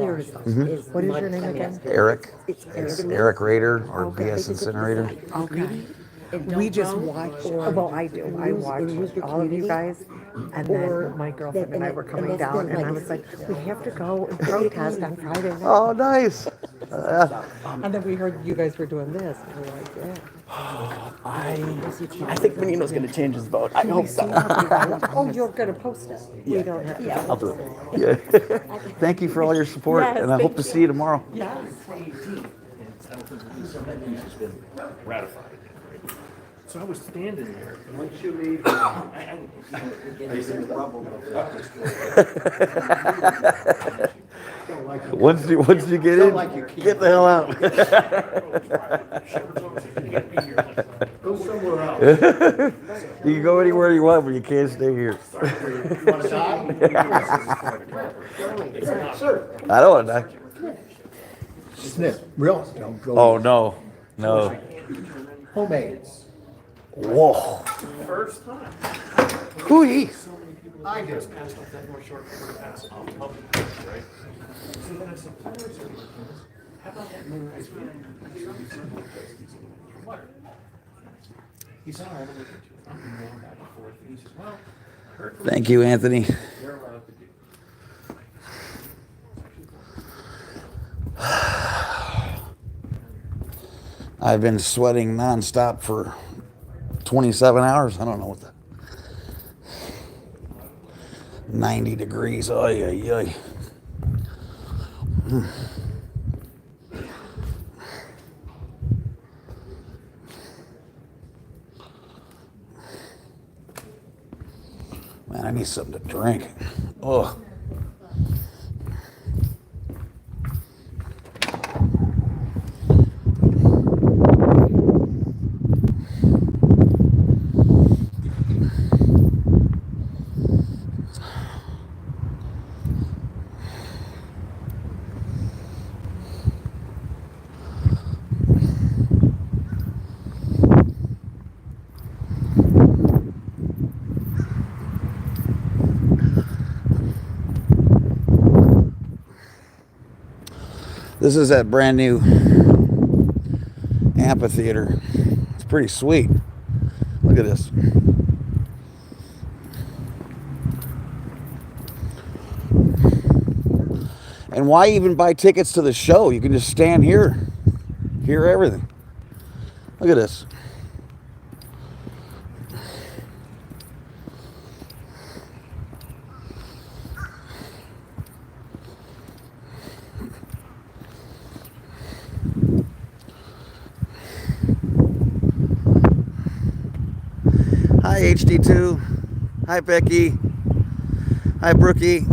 What is your name again? Eric. It's It's Eric. Eric Rader or BS Incinerator. Okay. We just watched, well, I do, I watched all of you guys, and then my girlfriend and I were coming down, and I was like, we have to go and protest on Friday night. Oh, nice. And then we heard you guys were doing this, and we were like, yeah. I think Menino's going to change his vote. I hope so. Oh, you're gonna post it? We don't have to. Yeah, I'll do it. Yeah. Thank you for all your support, Yes, and I hope to see you tomorrow. Yes. Ratified. So I was standing there, and once you leave, I Once you get in, get the hell out. Go somewhere else. You can go anywhere you want, but you can't stay here. You want to die? Sir. I don't want to die. Sniff. Real. Don't go. Oh, no. No. Homemades. Whoa. First time. Hoo-yee. I just passed off that North Shore paper to pass off public, right? So then I said, how about that motorized vehicle? He said, all right, I'll look into it. I'm going back and forth. And he says, well, I heard from Thank you, Anthony. They're allowed to do. I've been sweating nonstop for 27 hours. I don't know what the 90 degrees. Ay, ay, ay. Man, I need something to drink. Oh. This is that brand new amphitheater. It's pretty sweet. Look at this. And why even buy tickets to the show? You can just stand here, hear everything. Look at this. Hi HD2. Hi Becky. Hi Brookie.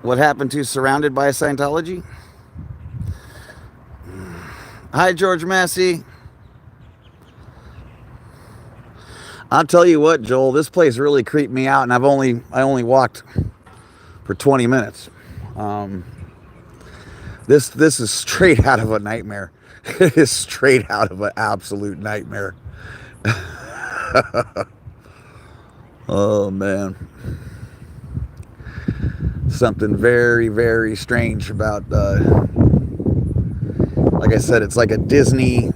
What happened to Surrounded by Scientology? Hi, George Massey. I'll tell you what, Joel, this place really creeped me out, and I only walked for 20 minutes. This is straight out of a nightmare. It is straight out of an absolute nightmare. Oh man, something very, very strange about. Like I said, it's like a Disney,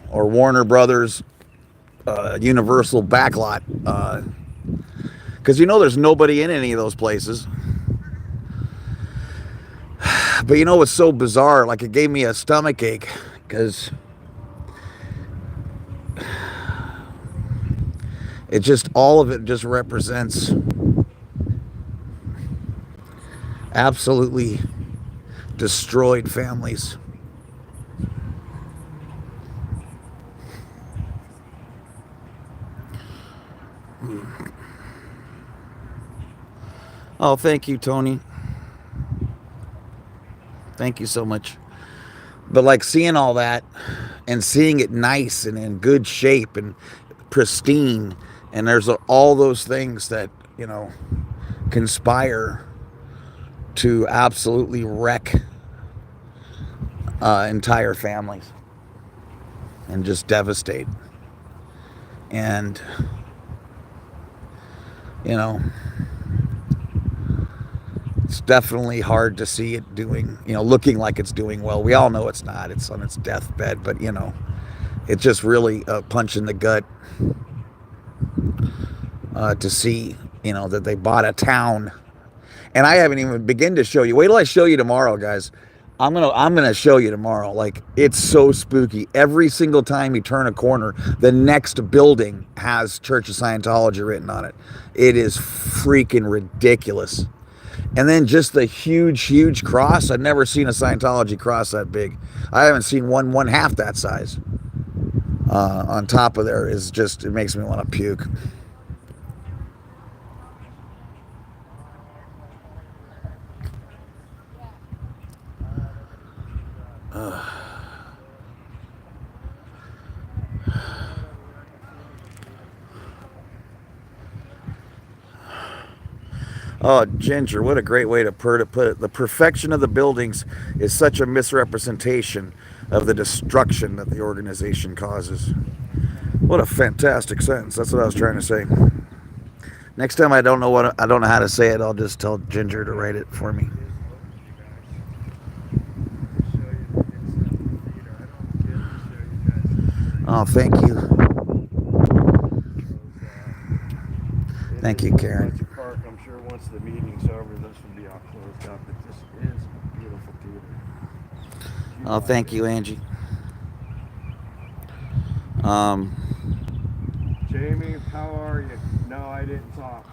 or Warner Brothers, Universal backlot. Because there's nobody in any of those places. But what's so bizarre? Like, it gave me a stomach ache because all of it just represents absolutely destroyed families. Oh, thank you, Tony. Thank you so much. But like seeing all that and seeing it nice and in good shape and pristine, and there's all those things that, conspire to absolutely wreck entire families and just devastate. And, it's definitely hard to see it looking like it's doing well. We all know it's not. It's on its deathbed, but it's just really a punch in the gut to see, that they bought a town. And I haven't even begun to show you. Wait till I show you tomorrow, guys. I'm gonna show you tomorrow. Like, it's so spooky. Every single time you turn a corner, the next building has Church of Scientology written on it. It is freaking ridiculous. And then just the huge cross. I've never seen a Scientology cross that big. I haven't seen one half that size. On top of there is just, it makes me want to puke. Oh, Ginger, what a great way to put it. The perfection of the buildings is such a misrepresentation of the destruction that the organization causes. What a fantastic sentence. That's what I was trying to say. Next time I don't know how to say it, I'll just tell Ginger to write it for me. Oh, thank you. Thank you, Karen. I'm sure once the meeting's over, this will be all closed up, but this is a beautiful theater. Oh, thank you, Angie. Jamie, how are you? No, I didn't talk.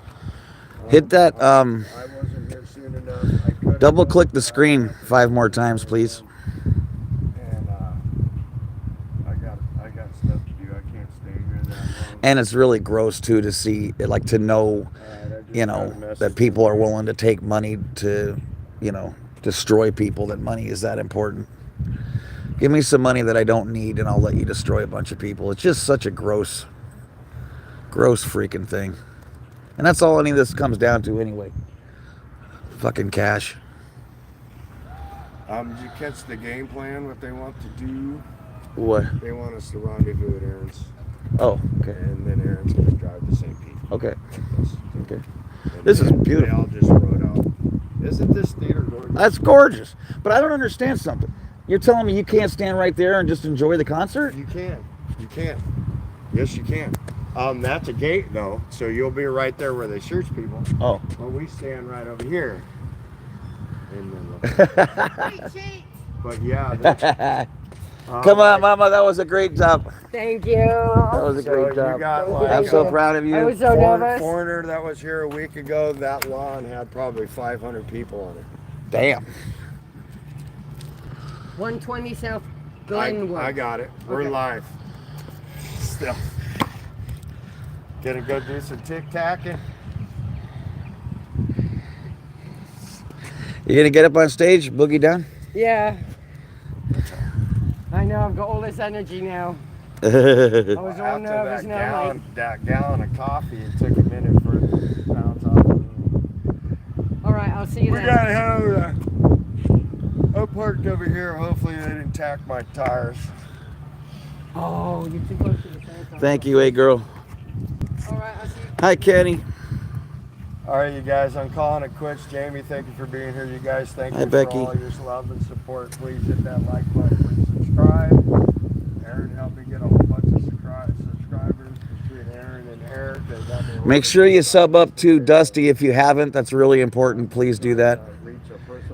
Hit that, I wasn't here soon enough. double click the screen 5 more times, please. And I got stuff to do. I can't stay here that long. And it's really gross too to see, like, to know, that people are willing to take money to, destroy people, that money is that important. Give me some money that I don't need and I'll let you destroy a bunch of people. It's just such a gross freaking thing. And that's all any of this comes down to anyway. Fucking cash. Did you catch the game plan, what they want to do? What? They want us to rendezvous at Aaron's. Oh, okay. And then Aaron's going to drive to St. Pete. Okay. Okay. And This is beautiful. They all just wrote out, isn't this theater gorgeous? That's gorgeous. But I don't understand something. You're telling me you can't stand right there and just enjoy the concert? You can. You can. Yes, you can. That's a gate, though, so you'll be right there where they search people. Oh. Well, we stand right over here. And then but yeah. Come on, Mama. That was a great job. Thank you. That was a great job. I'm so proud of you. I was so nervous. Foreigner that was here a week ago, that lawn had probably 500 people on it. Damn. 120 South Glenwood. I got it. We're live. Still. Gonna go do some tic-tacking. You gonna get up on stage, boogie down? Yeah. I know, I've got all this energy now. I was all nervous now, like... That gallon of coffee, it took a minute for it to bounce off. Alright, I'll see you then. We gotta head over there. I parked over here. Hopefully they didn't tack my tires. Oh, you're too close to the fence. Thank you, hey girl. Alright, I'll see you. Hi, Kenny. All right, you guys, I'm calling it quits. Jamie, thank you for being here. You guys, thank Hi, you Becky. for all your love and support. Please hit that like button. Please subscribe. Aaron helped me get a whole bunch of subscribers between Aaron and Eric. They got me Make sure you sub up to Dusty if you haven't. That's really important. Please do that.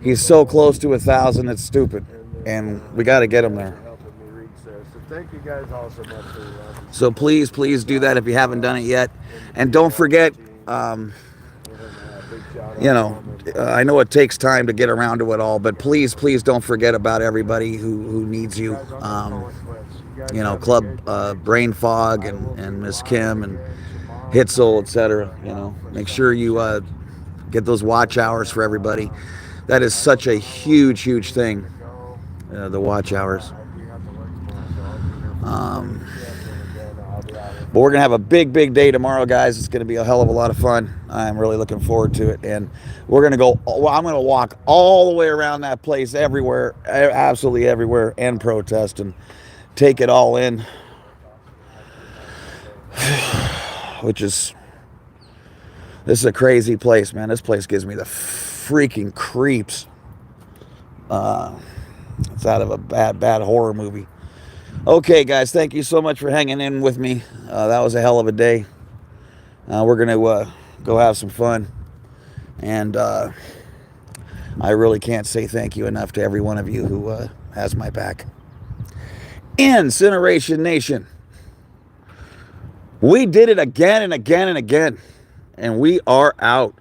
He's so close to 1,000, it's stupid. And we got to get him there. helping me reach there. So thank you guys all so much for your love. So please do that if you haven't done it yet. And don't forget, you know, I know it takes time to get around to it all, but please don't forget about everybody who needs you. You know, Club Brain Fog and Miss Kim and Hitzel, etc. You know, make sure you get those watch hours for everybody. That is such a huge thing, the watch hours. But we're going to have a big day tomorrow, guys. It's going to be a hell of a lot of fun. I'm really looking forward to it. And we're going to go, I'm going to walk all the way around that place everywhere, absolutely everywhere, and protest and take it all in. This is a crazy place, man. This place gives me the freaking creeps. It's out of a bad horror movie. Okay, guys, thank you so much for hanging in with me. That was a hell of a day. We're going to go have some fun. And I really can't say thank you enough to every one of you who has my back. Incineration Nation. We did it again and again and again. And we are out.